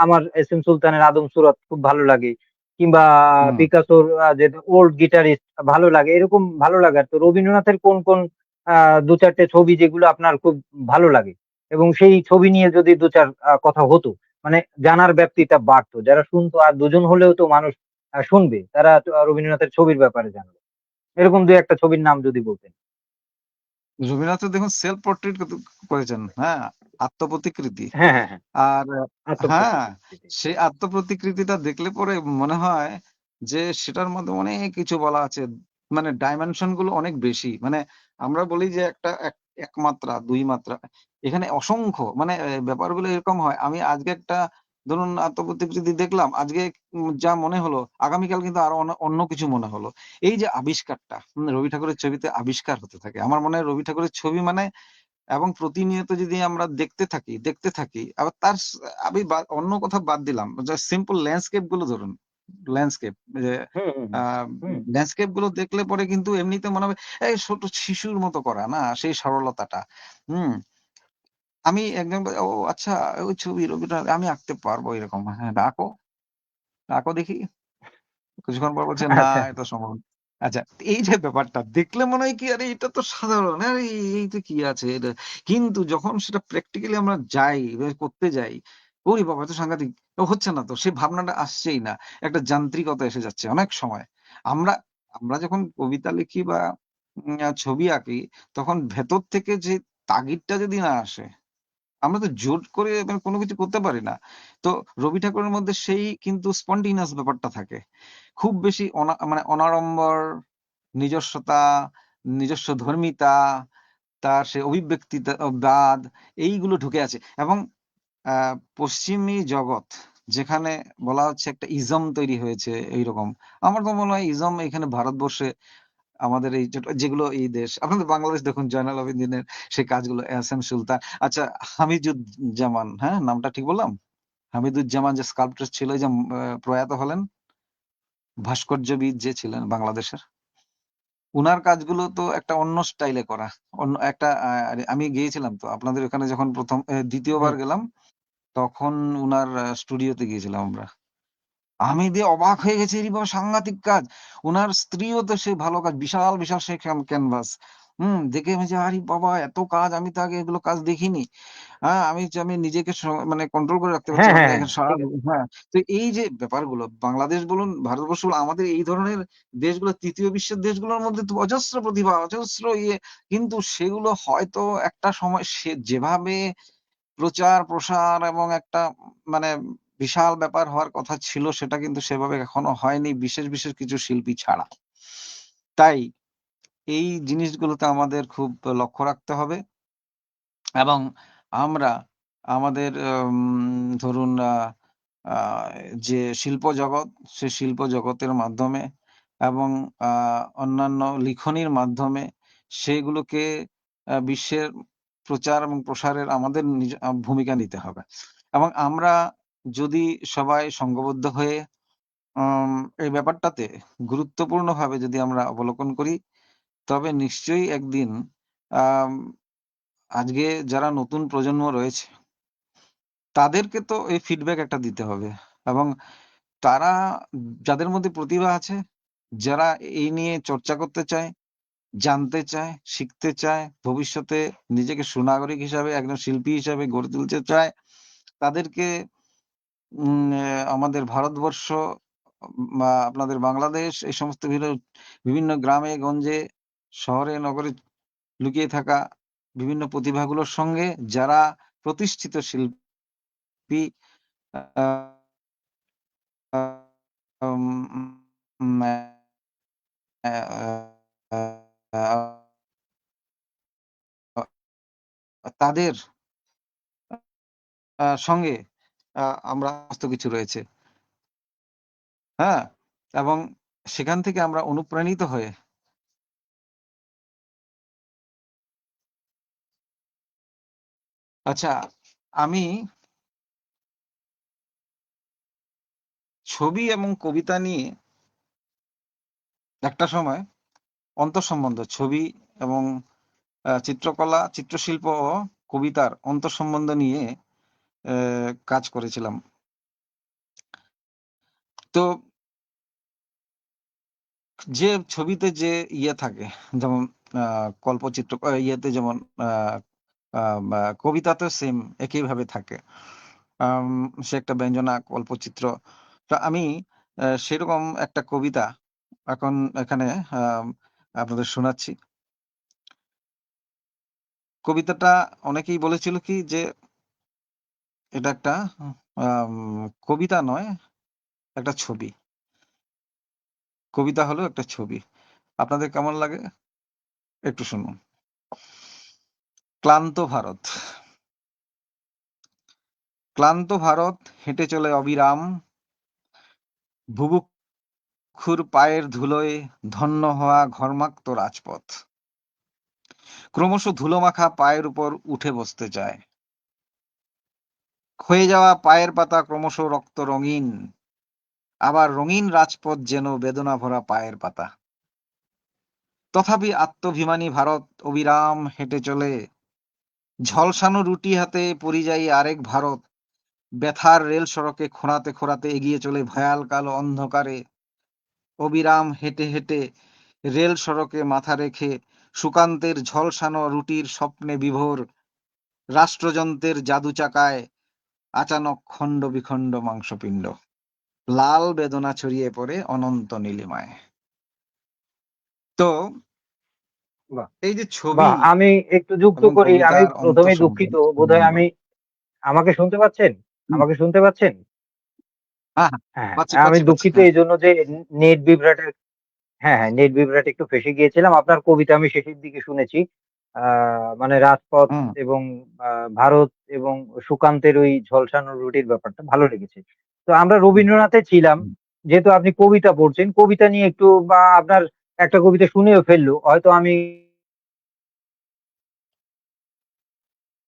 আমার এস এম সুলতানের আদম সুরত খুব ভালো লাগে, কিংবা হুম। পিকাসোর যে ওল্ড গিটারিস্ট ভালো লাগে, এরকম ভালো লাগার তো রবীন্দ্রনাথের কোন কোন দু চারটে ছবি যেগুলো আপনার খুব ভালো লাগে, এবং সেই ছবি নিয়ে যদি দু চার কথা হতো, মানে জানার ব্যাপ্তিটা বাড়তো, যারা শুনতো আর দুজন হলেও তো মানুষ শুনবে, তারা তো রবীন্দ্রনাথের ছবির ব্যাপারে জানবে। এরকম দুই একটা ছবির নাম যদি বলতেন। রবীন্দ্রনাথ তো দেখুন সেলফ পোর্ট্রেট করেছেন, হ্যাঁ, আত্মপ্রতিকৃতি। হ্যাঁ, হ্যাঁ, হ্যাঁ, আর হ্যাঁ, আত্মপ্রতিকৃতি। সেই আত্মপ্রতিকৃতিটা দেখলে পরে মনে হয় যে সেটার মধ্যে অনেক কিছু বলা আছে। মানে ডাইমেনশন গুলো অনেক বেশি। মানে আমরা বলি যে একটা এক মাত্রা, ২ মাত্রা। এখানে অসংখ্য, মানে ব্যাপারগুলো এরকম হয়। আমি আজকে একটা, ধরুন, আত্মপ্রতিকৃতি দেখলাম। আজকে যা মনে হলো, আগামীকাল কিন্তু আরো অন্য কিছু মনে হলো। এই যে আবিষ্কারটা, রবি ঠাকুরের ছবিতে আবিষ্কার হতে থাকে। আমার মনে হয় রবি ঠাকুরের ছবি মানে, এবং প্রতিনিয়ত যদি আমরা দেখতে থাকি, আবার তার আমি অন্য কথা বাদ দিলাম। জাস্ট সিম্পল ল্যান্ডস্কেপ গুলো ধরুন। ল্যান্ডস্কেপ যে হুম, হুম, হুম, আ হুম। ল্যান্ডস্কেপ গুলো দেখলে পরে কিন্তু এমনিতে মনে হবে এই ছোট শিশুর মতো করা না, সেই সরলতাটা। হুম? আমি একজন ও আচ্ছা, ওই ছবি রবীন্দ্রনাথ আমি আঁকতে পারবো এরকম। হ্যাঁ, আঁকো, আঁকো দেখি। কিছুক্ষণ পর বলছে, "না, আচ্ছা। এটা সম্ভব না।" আচ্ছা, এই যে ব্যাপারটা দেখলে মনে হয় কি, আরে এটা তো সাধারণ। আরে এইতে কি আছে এটা? কিন্তু যখন সেটা প্র্যাকটিক্যালি আমরা যাই, করতে যাই, ওরে বাবা! এত সাংঘাতিক। হচ্ছে না তো। সেই ভাবনাটা আসছেই না। একটা যান্ত্রিকতা এসে যাচ্ছে অনেক সময়। আমরা আমরা যখন কবিতা লিখি বা ছবি আঁকি, তখন ভেতর থেকে যে তাগিদটা যদি না আসে, আমরা তো জোর করে মানে কোনো কিছু করতে পারি না। তো রবি ঠাকুরের মধ্যে সেই কিন্তু স্পন্টেনিয়াস ব্যাপারটা থাকে। খুব বেশি মানে অনাড়ম্বর, নিজস্বতা, নিজস্ব ধর্মিতা, তার সে অভিব্যক্তিতা বাদ, এইগুলো ঢুকে আছে। এবং আ পশ্চিমী জগৎ যেখানে বলা হচ্ছে একটা ইজম তৈরি হয়েছে এইরকম। আমার তো মনে হয় ইজম এখানে ভারতবর্ষে, আমাদের এই যেগুলো এই দেশ, আপনাদের বাংলাদেশ দেখুন, জয়নাল আবেদীনের সেই কাজগুলো, এহসান সুলতান, আচ্ছা, হামিদুজ্জামান, হ্যাঁ, নামটা ঠিক বললাম? হামিদুজ্জামান যে স্কাল্পচার ছিল, এই যে প্রয়াত হলেন, ভাস্কর্যবিদ যে ছিলেন বাংলাদেশের। উনার কাজগুলো তো একটা অন্য স্টাইলে করা। অন্য একটা আমি গিয়েছিলাম তো আপনাদের ওখানে যখন ২য় বার হুম। গেলাম, তখন উনার স্টুডিওতে গিয়েছিলাম আমরা। আমি দিয়ে অবাক হয়ে গেছি, এরে বাবা, সাংঘাতিক কাজ। উনার স্ত্রীও তো সেই ভালো কাজ, বিশাল, বিশাল সেই ক্যানভাস। দেখে আমি যে, আরে বাবা, এত কাজ, আমি তো আগে এগুলো কাজ দেখিনি। হ্যাঁ, আমি নিজেকে মানে কন্ট্রোল করে রাখতে হ্যাঁ, পারছিলাম হ্যাঁ, না। হ্যাঁ, এখানে সারা, ঠিক আছে। হ্যাঁ। তো এই যে ব্যাপারগুলো, বাংলাদেশ বলুন, ভারতবর্ষ বলুন, আমাদের এই ধরনের দেশগুলো, ৩য় বিশ্বের দেশগুলোর মধ্যে তো অজস্র প্রতিভা, অজস্র ইয়ে। কিন্তু সেগুলো হয়তো একটা সময় সে যেভাবে প্রচার, প্রসার এবং একটা মানে বিশাল ব্যাপার হওয়ার কথা ছিল, সেটা কিন্তু সেভাবে এখনো হয়নি, বিশেষ, বিশেষ কিছু শিল্পী ছাড়া। তাই এই জিনিসগুলোতে আমাদের খুব লক্ষ্য রাখতে হবে। এবং আমরা আমাদের ধরুন আ যে শিল্প জগৎ, সে শিল্প জগতের মাধ্যমে এবং আ অন্যান্য লিখনির মাধ্যমে সেগুলোকে বিশ্বের প্রচার এবং প্রসারের আমাদের ভূমিকা নিতে হবে। এবং আমরা যদি সবাই সংঘবদ্ধ হয়ে আম এই ব্যাপারটাতে গুরুত্বপূর্ণভাবে যদি আমরা অবলোকন করি, তবে নিশ্চয়ই একদিন আম আজকে যারা নতুন প্রজন্ম রয়েছে তাদেরকে তো এই ফিডব্যাক একটা দিতে হবে, এবং তারা যাদের মধ্যে প্রতিভা আছে, যারা এই নিয়ে চর্চা করতে চায়, জানতে চায়, শিখতে চায়, ভবিষ্যতে নিজেকে সুনাগরিক হিসাবে, একজন শিল্পী হিসাবে গড়ে তুলতে চায়, তাদেরকে আমাদের ভারতবর্ষ বা আপনাদের বাংলাদেশ, এই সমস্ত বিভিন্ন গ্রামে গঞ্জে, শহরে নগরে লুকিয়ে থাকা বিভিন্ন প্রতিভাগুলোর সঙ্গে যারা প্রতিষ্ঠিত শিল্পী, উম, উম, তাদের সঙ্গে আমরা সমস্ত কিছু রয়েছে, হ্যাঁ, এবং সেখান থেকে আমরা অনুপ্রাণিত হয়ে আচ্ছা, আমি ছবি এবং কবিতা নিয়ে একটা সময় অন্তঃসম্বন্ধ, ছবি এবং চিত্রকলা, চিত্রশিল্প ও কবিতার অন্তঃসম্বন্ধ নিয়ে কাজ করেছিলাম। তো যে ছবিতে যে ইয়ে থাকে, যেমন কল্পচিত্র, ইয়েতে যেমন কবিতাতে সেম একইভাবে থাকে, সে একটা ব্যঞ্জনা কল্পচিত্র। তো আমি সেরকম একটা কবিতা এখন এখানে আপনাদের শোনাচ্ছি। কবিতাটা অনেকেই বলেছিল কি যে এটা একটা কবিতা নয়, একটা ছবি। কবিতা হলো একটা ছবি। আপনাদের কেমন লাগে একটু শুনুন। ক্লান্ত ভারত। ক্লান্ত ভারত হেঁটে চলে অবিরাম, বুভুক্ষুর পায়ের ধুলোয় ধন্য হওয়া ঘর্মাক্ত রাজপথ। ক্রমশ ধুলোমাখা পায়ের উপর উঠে বসতে চায়। ক্ষয়ে যাওয়া পায়ের পাতা ক্রমশ রক্ত রঙিন, আবার রঙিন রাজপথ যেন বেদনা ভরা পায়ের পাতা। তথাপি আত্মাভিমানী ভারত অবিরাম হেঁটে চলে, ঝলসানো রুটি হাতে পরিযায়ী আরেক ভারত ব্যথার রেল সড়কে খোঁড়াতে খোঁড়াতে এগিয়ে চলে ভয়াল কালো অন্ধকারে। অবিরাম হেঁটে হেঁটে রেল সড়কে মাথা রেখে সুকান্তের ঝলসানো রুটির স্বপ্নে বিভোর, রাষ্ট্রযন্ত্রের জাদু চাকায় আচানক খণ্ড বিখণ্ড মাংসপিণ্ড, লাল বেদনা ছড়িয়ে পড়ে অনন্ত নীলিমায়। তো বাহ! এই যে ছবি বাহ! আমি একটু যুক্ত এবং করি। আমি কবিতার ১ম এই দুঃখিত। বোধহয় আমি আমাকে শুনতে পাচ্ছেন? আমাকে শুনতে পাচ্ছেন? হ্যাঁ, হ্যাঁ, হ্যাঁ, পাচ্ছি আমি পাচ্ছি পাচ্ছি, দুঃখিত হ্যাঁ। এজন্য যে নেট বিভ্রাটের হ্যাঁ, হ্যাঁ, নেট বিভ্রাটে একটু ফেঁসে গিয়েছিলাম। আপনার কবিতা আমি শেষের দিকে শুনেছি। আ মানে রাজপথ হুম, এবং আ ভারত এবং সুকান্তের ওই ঝলসানো রুটির ব্যাপারটা ভালো লেগেছে। তো আমরা হুম, রবীন্দ্রনাথে ছিলাম। হুম। যেহেতু আপনি কবিতা পড়ছেন, কবিতা নিয়ে একটু বা আপনার একটা কবিতা শুনেও ফেললো। হয়তো আমি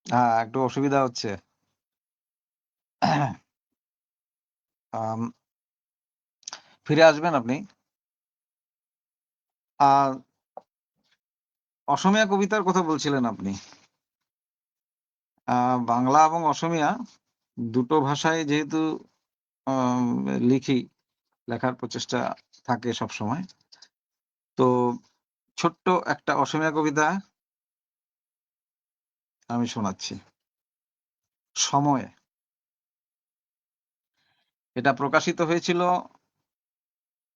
হ্যাঁ, একটু অসুবিধা হচ্ছে। আম, ফিরে আসবেন আপনি। আর অসমীয়া কবিতার কথা বলছিলেন আপনি। বাংলা এবং অসমীয়া দুটো ভাষায় যেহেতু আম, লিখি, লেখার প্রচেষ্টা থাকে সব সময়। তো ছোট্ট একটা অসমীয়া কবিতা আমি শোনাচ্ছি। সময়। এটা প্রকাশিত হয়েছিল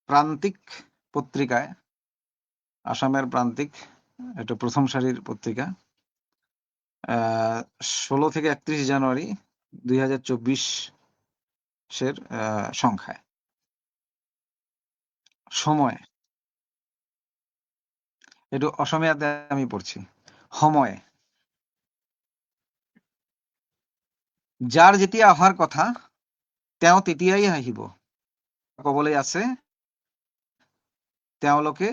প্রান্তিক পত্রিকায়, আসামের প্রান্তিক, এটা প্রথম সারির পত্রিকা। 16 থেকে 31 জানুয়ারি 2024 সংখ্যায়। সময়, একটু অসমীয়াতে আমি পড়ছি। সময়, যাৰ যেতিয়া অহাৰ কথা তেওঁ তেতিয়াই আহিব, কবলৈ আছে তেওঁলোকে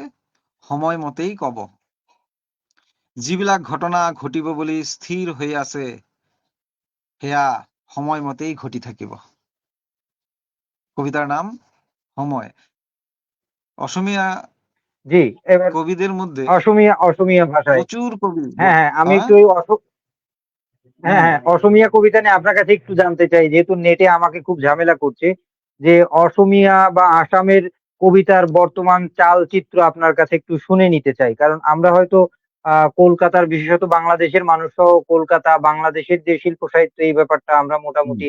সময়মতেই কব। যিবিলাক ঘটনা ঘটিব বুলি স্থিৰ হৈ আছে সেয়া সময়মতেই ঘটি থাকিব। কবিতার নাম সময়। অসমীয়া জি, এবার কবিদের মধ্যে অসমীয়া ভাষায় প্রচুর কবি, হ্যাঁ, হ্যাঁ, আমি হ্যাঁ, একটু ওই হ্যাঁ, হ্যাঁ, অসমীয়া কবিতা নিয়ে আপনার কাছে একটু জানতে চাই, যেহেতু নেটে আমাকে খুব ঝামেলা করছে, যে অসমীয়া বা আসামের কবিতার বর্তমান চালচিত্র আপনার কাছে একটু শুনে নিতে চাই। কারণ আমরা হয়তো কলকাতার, বিশেষত বাংলাদেশের মানুষ সহ কলকাতা, বাংলাদেশের যে শিল্প সাহিত্য, এই ব্যাপারটা আমরা হুম, মোটামুটি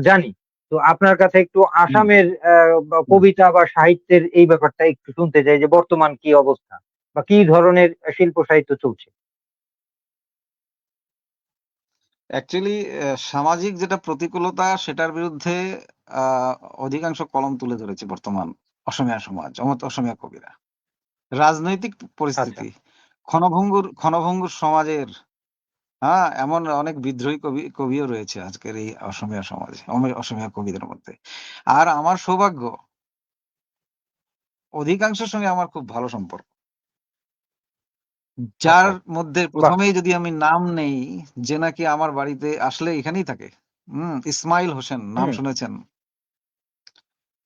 জানি। তো আপনার কাছে একটু হুম, আসামের বা হুম। কবিতা বা সাহিত্যের এই ব্যাপারটা একটু শুনতে চাই, যে বর্তমান কি অবস্থা বা কি ধরনের শিল্প সাহিত্য চলছে। অ্যাকচুয়ালি সামাজিক যেটা প্রতিকূলতা সেটার বিরুদ্ধে আহ, অধিকাংশ কলম তুলে ধরেছে বর্তমান অসমীয়া সমাজ, অসমীয়া কবিরা। রাজনৈতিক আচ্ছা। পরিস্থিতি, ক্ষণভঙ্গুর সমাজের, হ্যাঁ, এমন অনেক বিদ্রোহী কবিও রয়েছে আজকের এই অসমীয়া সমাজে, অসমীয়া কবিদের মধ্যে। আর আমার সৌভাগ্য, অধিকাংশের সঙ্গে আমার খুব ভালো সম্পর্ক। যার আচ্ছা। মধ্যে বাহ। প্রথমেই যদি আমি নাম নেই, যে নাকি আমার বাড়িতে আসলে এখানেই থাকে, ইসমাইল হোসেন, নাম হুম। শুনেছেন?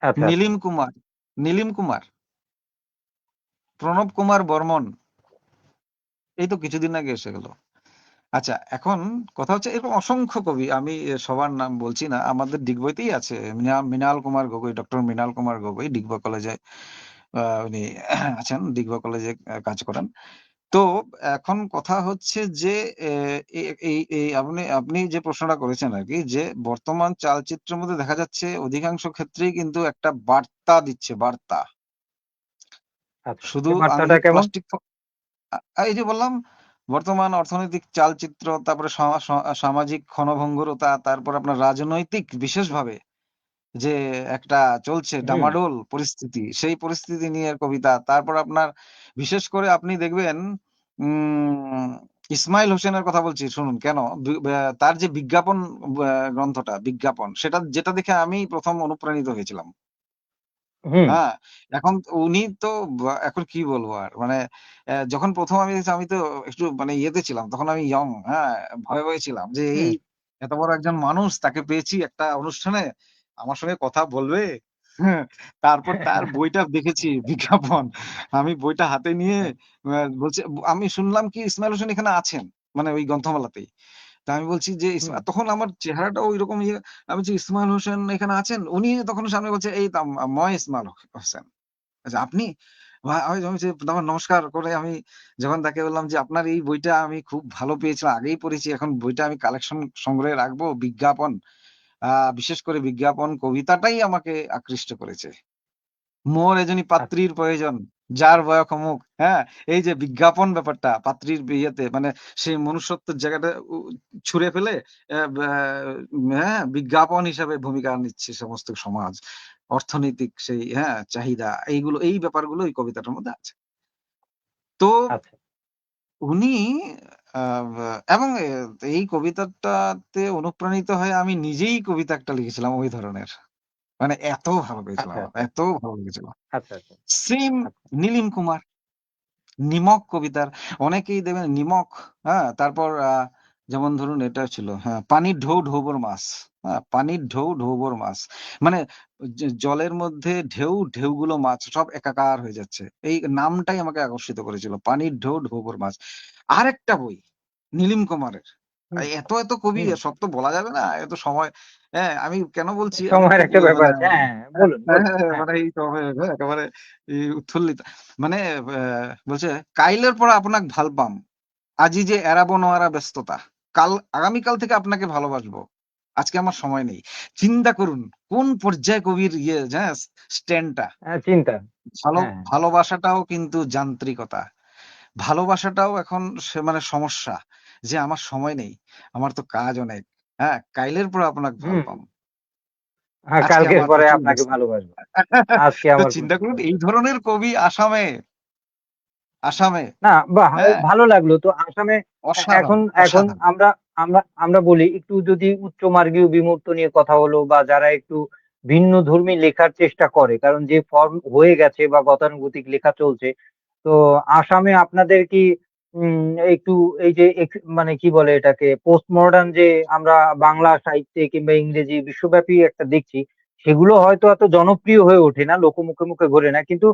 আচ্ছা, আচ্ছা। নীলিম কুমার, নীলিম কুমার, প্রণব কুমার বর্মন, এই তো কিছুদিন আগে এসে গেল। আচ্ছা, এখন কথা হচ্ছে এরকম অসংখ্য কবি, আমি সবার নাম বলছি না, আমাদের ডিগবইতেই আছে মৃণাল কুমার গগৈ, ডক্টর মৃণাল কুমার গগৈ ডিগবই কলেজে, উনি আছেন, ডিগবই কলেজে কাজ করেন। তো এখন কথা হচ্ছে যে এই আপনি আপনি যে প্রশ্নটা করেছেন আর কি, যে বর্তমান চালচিত্রের মধ্যে দেখা যাচ্ছে অধিকাংশ ক্ষেত্রেই কিন্তু একটা বার্তা দিচ্ছে, বার্তা। আচ্ছা, শুধু এই বার্তাটা আঙ্গিক কেমন? প্লাস্টিক, এই যে বললাম, বর্তমান অর্থনৈতিক চালচিত্র, তারপরে সামাজিক ক্ষণভঙ্গুরতা, তারপর আপনার রাজনৈতিক বিশেষভাবে যে একটা চলছে হুম। ডামাডোল পরিস্থিতি, সেই পরিস্থিতি নিয়ে কবিতা। তারপর আপনার বিশেষ করে আপনি দেখবেন, উম ইসমাইল হোসেনের কথা বলছি, শুনুন কেন। তার যে বিজ্ঞাপন গ্রন্থটা, বিজ্ঞাপন, সেটা যেটা দেখে আমি প্রথম অনুপ্রাণিত হয়েছিলাম। হুম। হ্যাঁ, এখন উনি তো এখন কি বলবো আর, মানে যখন প্রথম আমি দেখেছি, আমি তো একটু মানে ইয়েতে ছিলাম, তখন আমি ইয়ং, হ্যাঁ, ভয়ে ছিলাম যে এই হুম। এত বড় একজন মানুষ, তাকে পেয়েছি একটা অনুষ্ঠানে, আমার সঙ্গে কথা বলবে। হ্যাঁ, তারপর তার বইটা দেখেছি বিজ্ঞাপন, আমি বইটা হাতে নিয়ে বলছি, আমি শুনলাম কি ইসমাইল হোসেন এখানে আছেন, মানে ওই গ্রন্থমেলাতেই। তা আমি বলছি যে হুম। তখন আমার চেহারাটাও ঐরকম ইয়ে, আমি বলছি, "ইসমাইল হোসেন এখানে আছেন?" উনি তখন সামনে বলছে, "এই তো ময় ইসমাইল হোসেন।" আচ্ছা, আপনি? আমি যে তখন নমস্কার করে আমি যখন তাকে বললাম যে, "আপনার এই বইটা আমি খুব ভালো পেয়েছিলাম। আগেই পড়েছি। এখন বইটা আমি কালেকশন সংগ্রহে রাখবো। বিজ্ঞাপন, আ বিশেষ করে বিজ্ঞাপন কবিতাটাই আমাকে আকৃষ্ট করেছে। মোর এজনী আচ্ছা। পাত্রীর প্রয়োজন, যার বয়স অমুক।" হ্যাঁ? এই যে বিজ্ঞাপন ব্যাপারটা, পাত্রীর ইয়েতে মানে সেই মনুষ্যত্বের জায়গাটা ছুঁড়ে ফেলে অ্যা ব্যা হ্যাঁ, বিজ্ঞাপন হিসাবে ভূমিকা নিচ্ছে সমস্ত সমাজ। অর্থনৈতিক সেই, হ্যাঁ, চাহিদা, এইগুলো, এই ব্যাপারগুলো এই কবিতাটার মধ্যে আছে। তো আচ্ছা। উনি আ বা এবং এই কবিতাটাতে অনুপ্রাণিত হয়ে আমি নিজেই কবিতা একটা লিখেছিলাম ওই ধরনের। মানে এত ভালো পেয়েছিলাম আচ্ছা। আমার, আচ্ছা। এত ভালো লেগেছিল। আচ্ছা। আচ্ছা। সেম আচ্ছা। নীলিম কুমার, নিমক কবিতার অনেকেই দেখবেন নিমক, হ্যাঁ? তারপর যেমন ধরুন এটা ছিল, হ্যাঁ, পানির ঢেউ ঢৌবর মাছ, হ্যাঁ? পানির ঢেউ ঢৌবর মাছ। মানে জলের মধ্যে ঢেউ, ঢেউগুলো মাছ সব একাকার হয়ে যাচ্ছে। এই নামটাই আমাকে আকর্ষিত করেছিল। পানির ঢেউ ঢৌবর মাছ। আরেকটা বই নীলিম কুমারের। হুম। এত কবি, হুম। সব তো বলা যাবে না। এত সময়, হ্যাঁ, আমি কেন বলছি, আমি সময়ের খুব একটা ব্যাপার মানে আছে। হ্যাঁ, হ্যাঁ, বলুন, বলুন। হ্যাঁ। মানে এই সময় একেবারে উৎফুল্লিত। মানে বলছে, "কাইলের পর আপনাক ভাল পাম। আজি যে এড়াবো নোয়ারা ব্যস্ততা। আগামীকাল থেকে আপনাকে ভালোবাসবো। আজকে আমার সময় নেই।" চিন্তা করুন কোন পর্যায়ে কবির ইয়ে, হ্যাঁ, স্ট্যান্ডটা। হ্যাঁ, চিন্তা। হ্যাঁ, হ্যাঁ। ভালোবাসাটাও কিন্তু যান্ত্রিকতা। ভালোবাসাটাও এখন মানে সমস্যা। যে আমার সময় নেই। আমার তো কাজ অনেক। হ্যাঁ? কাইলের পর আপনাক ভাল হুম। পাম। হ্যাঁ, আজকে কালকের আমার পরে প্রচুর আপনাকে ব্যস্ত। ভালোবাসবো। আজকে তো আমার চিন্তা প্রচুর করুন ব্যস্ত। এই ধরনের কবি আসামে, আসামে, না, বাহ! হ্যাঁ? ভালো লাগলো তো আসামে। এখন অসাধারণ, এখন অসাধারণ। আমরা আমরা আমরা বলি, একটু যদি উচ্চমার্গীয় বিমূর্ত নিয়ে কথা হলো, বা যারা একটু ভিন্নধর্মী লেখার চেষ্টা করে, কারণ যে ফর্ম হয়ে গেছে বা গতানুগতিক লেখা চলছে, তো আসামে আপনাদের কি একটু এই যে মানে কি বলে এটাকে, পোস্ট মডার্ন যে আমরা বাংলা সাহিত্যে কিংবা ইংরেজি বিশ্বব্যাপী একটা দেখছি, সেগুলো হয়তো এত জনপ্রিয় হয়ে ওঠে না, লোকমুখে মুখে ঘোরে না, কিন্তু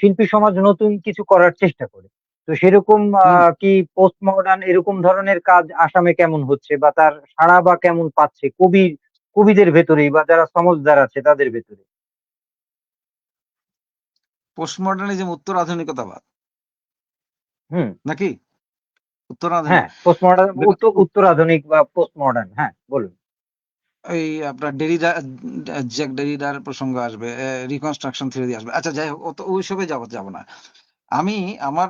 শিল্পী সমাজ নতুন কিছু করার চেষ্টা করে। তো সেরকম হুম। কি পোস্ট মডার্ন এরকম ধরনের কাজ আসামে কেমন হচ্ছে বা তার সাড়া বা কেমন পাচ্ছে কবিদের ভেতরেই বা যারা সমজদার আছে তাদের ভেতরে? পোস্ট মডার্নিজম উত্তর আধুনিকতাবাদ হুম। নাকি? উত্তর আধুনিক হ্যাঁ, পোস্ট মডার্ন দেখুন উত্তর আধুনিক বা পোস্ট মডার্ন, হ্যাঁ বলুন। এই আপনার ডেরিডা, জ্যাক ডেরিডার প্রসঙ্গ আসবে, রিকনস্ট্রাকশন থিওরি আসবে। আচ্ছা যাই হোক, ওইসবে যাব না। আমি আমার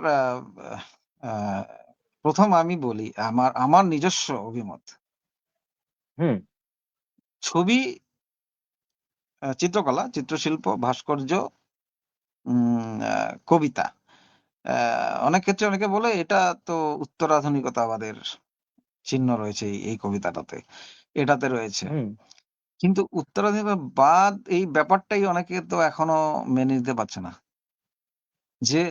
আহ, প্রথম আমি বলি আমার আমার নিজস্ব অভিমত। হুম। ছবি, চিত্রকলা, চিত্রশিল্প, ভাস্কর্য, কবিতা, অনেক ক্ষেত্রে অনেকে বলে এটা তো উত্তরাধুনিকতাবাদের চিহ্ন রয়েছে এই কবিতাটাতে, এটাতে রয়েছে। হুম। কিন্তু উত্তরাধিকারবাদ এই ব্যাপারটাই অনেকে তো এখনো মেনে নিতে পারছে না। যে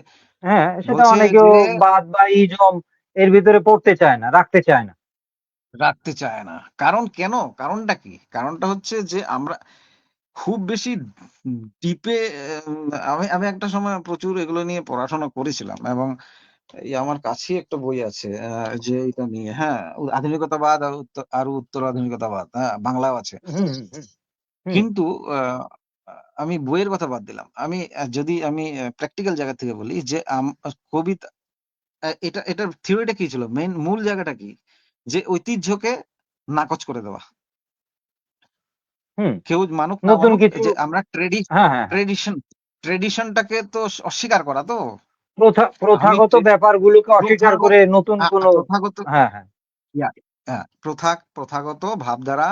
হ্যাঁ, সেটা বলছে অনেকেও যে বাদ বা ইজম এর ভিতরে পড়তে চায় না, রাখতে চায় না। রাখতে চায় না। কারণ কেন? কারণটা কি? কারণটা হচ্ছে যে আমরা খুব বেশি ডিপে, আমি আমি একটা সময় প্রচুর এগুলো নিয়ে পড়াশোনা করেছিলাম এবং এই আমার কাছেই একটা বই আছে যে এটা নিয়ে, হ্যাঁ, আধুনিকতাবাদ আর উত্তর আধুনিকতাবাদ, হ্যাঁ, বাংলাও আছে। হুম, হুম, হুম, হুম, কিন্তু আমি বইয়ের কথা বাদ দিলাম। আমি যদি আমি প্র্যাকটিক্যাল জায়গা থেকে বলি যে কবিতা, এটার থিওরিটা কি ছিল? মূল জায়গাটা কি? যে ঐতিহ্যকে নাকচ করে দেওয়া। হুম। কেউ মানুক না নতুন মানুক, কিছু। যে আমরা হ্যাঁ, হ্যাঁ, হ্যাঁ। ট্রেডিশন ট্রেডিশনটাকে তো অস্বীকার করা তো। আমি প্রথাগত ব্যাপারগুলোকে অস্বীকার প্রথাগত করে নতুন কোনো। প্রথাগত হ্যাঁ, হ্যাঁ। ইয়া, হ্যাঁ, প্রথাগত ভাবধারা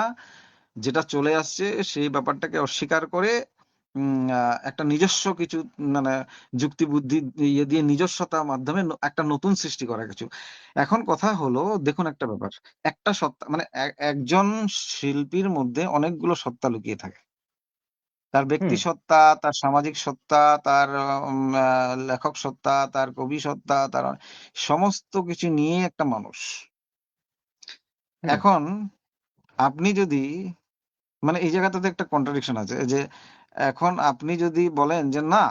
যেটা চলে আসছে সেই ব্যাপারটাকে অস্বীকার করে একটা নিজস্ব কিছু, মানে যুক্তি বুদ্ধি ইয়ে দিয়ে নিজস্বতার মাধ্যমে একটা নতুন সৃষ্টি করা কিছু। এখন কথা হলো, দেখুন একটা ব্যাপার, একটা সত্তা মানে একজন শিল্পীর মধ্যে অনেকগুলো সত্তা লুকিয়ে থাকে। তার ব্যক্তি হুম, সত্তা, তার সামাজিক সত্তা, তার লেখক সত্তা, তার কবি সত্তা, তার সমস্ত কিছু নিয়ে একটা মানুষ। হুম, এখন আপনি যদি, মানে এই জায়গাটাতে একটা কন্ট্রাডিকশন আছে যে এখন আপনি যদি বলেন যে না,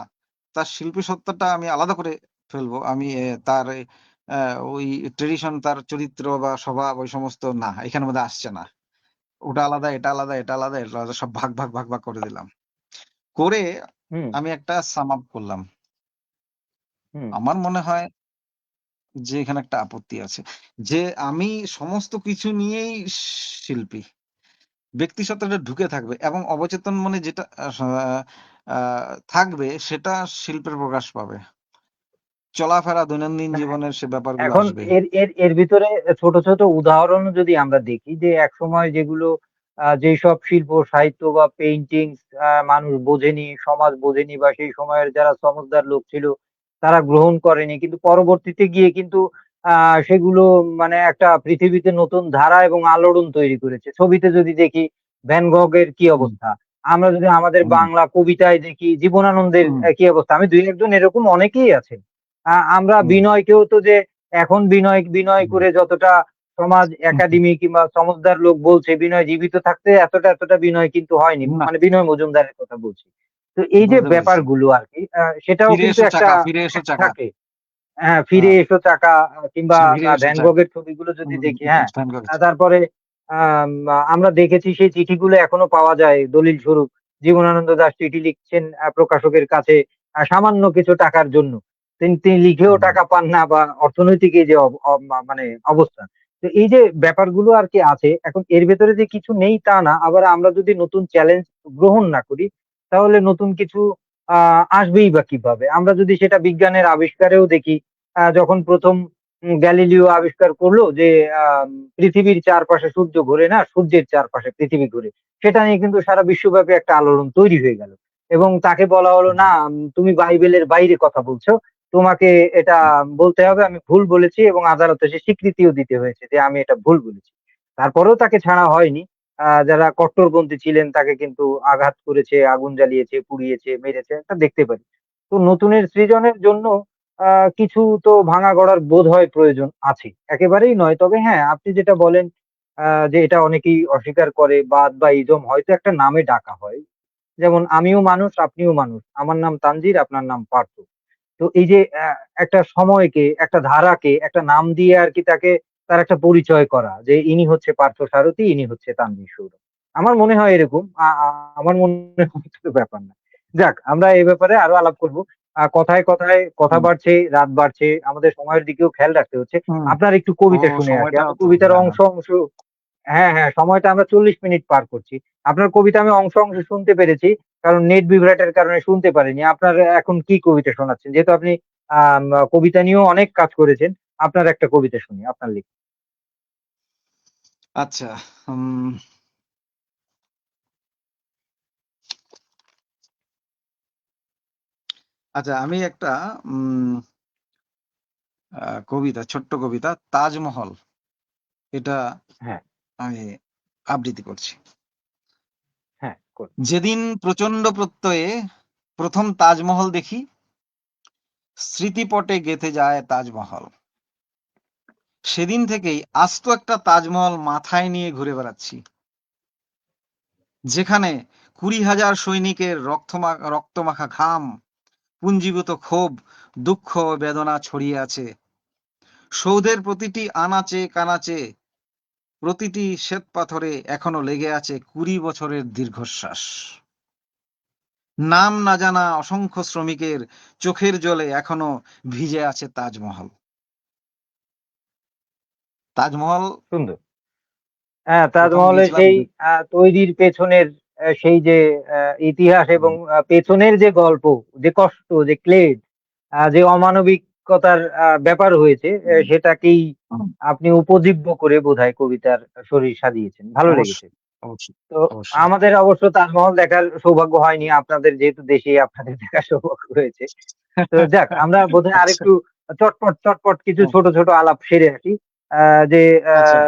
তার শিল্পী সত্তাটা আমি আলাদা করে ফেলবো, আমি তার ওই ট্রেডিশন, তার চরিত্র বা স্বভাব ওই সমস্ত না এখানের মধ্যে আসছে না, ওটা আলাদা, এটা আলাদা, এটা আলাদা, এটা আলাদা, সব ভাগ ভাগ ভাগ ভাগ করে দিলাম, করে হুম, আমি একটা সাম আপ করলাম। হুম। আমার মনে হয় যে এখানে একটা আপত্তি আছে, যে আমি সমস্ত কিছু নিয়েই শিল্পী, ব্যক্তিসত্ত্বাটা ঢুকে থাকবে এবং অবচেতন মনে যেটা থাকবে সেটা শিল্পের প্রকাশ পাবে। চলাফেরা দৈনন্দিন না, জীবনের সে ব্যাপারগুলো এখন আসবে। এর এর এর ভিতরে ছোট ছোট উদাহরণ যদি আমরা দেখি যে একসময় যেগুলো যেসব শিল্প সাহিত্য বা পেইন্টিং মানুষ বোঝেনি, সমাজ বোঝেনি বা সেই সময়ের যারা সমজদার লোক ছিল তারা গ্রহণ করেনি, কিন্তু পরবর্তীতে গিয়ে কিন্তু সেগুলো মানে একটা পৃথিবীতে নতুন ধারা এবং আলোড়ন তৈরি করেছে। ছবিতে যদি দেখি ভ্যান গগের কি হুম, অবস্থা, আমরা যদি আমাদের হুম, বাংলা কবিতায় দেখি জীবনানন্দের হুম, কি অবস্থা, আমি দুই একজন এরকম অনেকেই আছেন। আমরা হুম, বিনয়কেও তো যে এখন বিনয় বিনয় হুম, করে যতটা সমাজ হুম, একাডেমি কিংবা সমজদার লোক বলছে বিনয় জীবিত থাকতে এতটা বিনয় কিন্তু হয়নি, না, মানে বিনয় মজুমদারের কথা বলছি। তো এই যে বুঝতে পেরেছি। ব্যাপারগুলো আর কি সেটাও ফিরে কিন্তু এসো একটা চাকা, ফিরে এসো চাকা। থাকে। হ্যাঁ, ফিরে হ্যাঁ, এসো চাকা কিংবা ফিরে এসো ভ্যান চাকা। গগের ছবিগুলো যদি দেখি, হ্যাঁ। স্ট্যান্ড করেছে। তারপরে আমরা দেখেছি সেই চিঠিগুলো এখনো পাওয়া যায় দলিল স্বরূপ। জীবনানন্দ দাশ চিঠি লিখছেন প্রকাশকের কাছে সামান্য কিছু টাকার জন্য। তিনি লিখেও হুম, টাকা পান না বা অর্থনৈতিক এই যে মানে অবস্থা। তো এই যে ব্যাপারগুলো আর কি আছে, এখন এর ভেতরে যে কিছু নেই তা না। আবার আমরা যদি নতুন চ্যালেঞ্জ গ্রহণ না করি তাহলে নতুন কিছু আসবেই বা কিভাবে? আমরা যদি সেটা বিজ্ঞানের আবিষ্কারেও দেখি, যখন ১ম গ্যালিলিও আবিষ্কার করলো যে পৃথিবীর চারপাশে সূর্য ঘোরে না, সূর্যের চারপাশে পৃথিবী ঘুরে। সেটা নিয়ে কিন্তু সারা বিশ্বব্যাপী একটা আলোড়ন তৈরি হয়ে গেল। এবং তাকে বলা হলো, হুম, "না, তুমি বাইবেলের বাইরে কথা বলছো। তোমাকে এটা বলতে হবে আমি ভুল বলেছি" এবং আদালতে সে স্বীকৃতিও দিতে হয়েছে যে আমি এটা ভুল বলেছি। তারপরেও তাকে ছাড়া হয়নি। যারা কট্টরপন্থী ছিলেন তাকে কিন্তু আঘাত করেছে, আগুন জ্বালিয়েছে, পুড়িয়েছে, মেরেছে। এটা দেখতে পারি। তো নতুনের সৃজনের জন্য আ কিছু তো ভাঙা গড়ার বোধহয় প্রয়োজন আছে। একেবারেই নয়। তবে হ্যাঁ, আপনি যেটা বলেন যে এটা অনেকেই অস্বীকার করে, বাদ বা ইজম হয়তো একটা নামে ডাকা হয়। যেমন আমিও মানুষ, আপনিও মানুষ। আমার নাম তানজির, আপনার নাম পার্থ। তো এই যে একটা সময়কে, একটা ধারাকে একটা নাম দিয়ে আর কি তাকে তার একটা পরিচয় করা যে ইনি হচ্ছে পার্থ সারথী, ইনি হচ্ছে তানভীর সৌরভ। আমার মনে হয় এরকম। আমার মনে হয় তো ব্যাপার না। যাক, আমরা এই ব্যাপারে আরো আলাপ করবো। কথায় কথায় কথা হুম বাড়ছে, রাত বাড়ছে, আমাদের সময়ের দিকেও খেয়াল রাখতে হচ্ছে। হুম। আপনার একটু ও, কবিতা শুনে আসি, সময়টাও আমি তো, কবিতার হ্যাঁ হ্যাঁ। অংশ অংশ। হ্যাঁ হ্যাঁ, সময়টা আমরা 40 মিনিট পার করছি। আপনার কবিতা আমি অংশ অংশ শুনতে পেরেছি, কারণ নেট বিভ্রাটের কারণে শুনতে পারিনি। আপনার এখন কি কবিতা শোনাচ্ছেন, যেহেতু আপনি আহ কবিতা নিয়েও অনেক কাজ করেছেন? আপনার একটা কবিতা শুনি, আপনার লিখে। আচ্ছা। উম, আচ্ছা, আমি একটা উম কবিতা, ছোট্ট কবিতা, তাজমহল, এটা হ্যাঁ আমি আবৃত্তি করছি। হ্যাঁ, করুন। যেদিন প্রচন্ড প্রত্যয়ে প্রথম তাজমহল দেখি, স্মৃতিপটে গেঁথে যায় তাজমহল। সেদিন থেকেই আস্ত একটা তাজমহল মাথায় নিয়ে ঘুরে বেড়াচ্ছি, যেখানে 20,000 সৈনিকের রক্তমাখা ঘাম, পুঞ্জীভূত ক্ষোভ, দুঃখ, বেদনা ছড়িয়ে আছে। সৌধের প্রতিটি আনাচে কানাচে, প্রতিটি শ্বেতপাথরে এখনো লেগে আছে 20 বছরের দীর্ঘশ্বাস। নাম না জানা অসংখ্য শ্রমিকের চোখের জলে এখনো ভিজে আছে তাজমহল। তাজমহল সুন্দর। হ্যাঁ, প্রথম তাজমহলের গিয়েছিলাম সেই তৈরির পেছনের সেই যে ইতিহাস এবং পেছনের যে গল্প, যে কষ্ট, যে ক্লেদ, যে অমানবিকতার ব্যাপার হয়েছে, সেটাকেই আপনি উপজীব্য করে বোধহয় কবিতার শরীর সাজিয়েছেন। ভালো অবশ্যই লেগেছে। অবশ্যই তো অবশ্যই। আমাদের অবশ্য তাজমহল দেখার সৌভাগ্য হয়নি, আপনাদের যেহেতু দেশে, আপনাদের দেখার সৌভাগ্য হয়েছে। তো যাক, আমরা বোধহয় আচ্ছা। আরেকটু চটপট চটপট কিছু হুম, ছোট ছোট আলাপ সেরে আসি। যে আচ্ছা।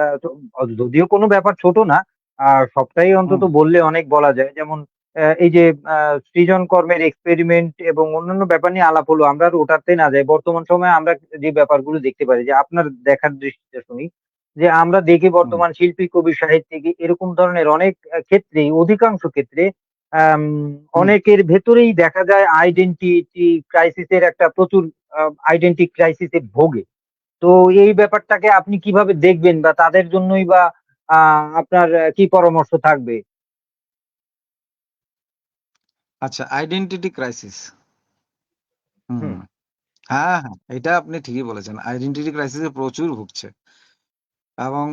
যদিও কোনো ব্যাপার ছোট না, আর সবটাই অন্তত হুম বললে অনেক বলা যায়। যেমন এই যে সৃজন কর্মের এক্সপেরিমেন্ট এবং অন্যান্য ব্যাপার নিয়ে আলাপ হলো, আমরা আর ওটাতে না যাই। বর্তমান সময়ে আমরা যে ব্যাপারগুলো দেখতে পারি, যে আপনার দেখার দৃষ্টিতে শুনি, যে আমরা দেখি হুম বর্তমান শিল্পী, কবি, সাহিত্যিক এরকম ধরনের অনেক ক্ষেত্রেই, অধিকাংশ ক্ষেত্রে আম, হুম। অনেকের ভেতরেই দেখা যায় আইডেন্টিটি ক্রাইসিসের একটা প্রচুর আইডেন্টি ক্রাইসিসে ভোগে। তো এই ব্যাপারটাকে আপনি কিভাবে দেখবেন, বা তাদের জন্যই বা আপনার কি পরামর্শ থাকবে? আচ্ছা, আইডেন্টিটি ক্রাইসিস। হুম। হুম হ্যাঁ হ্যাঁ, এটা আপনি ঠিকই বলেছেন, আইডেন্টিটি ক্রাইসিসে প্রচুর ভুগছে। এবং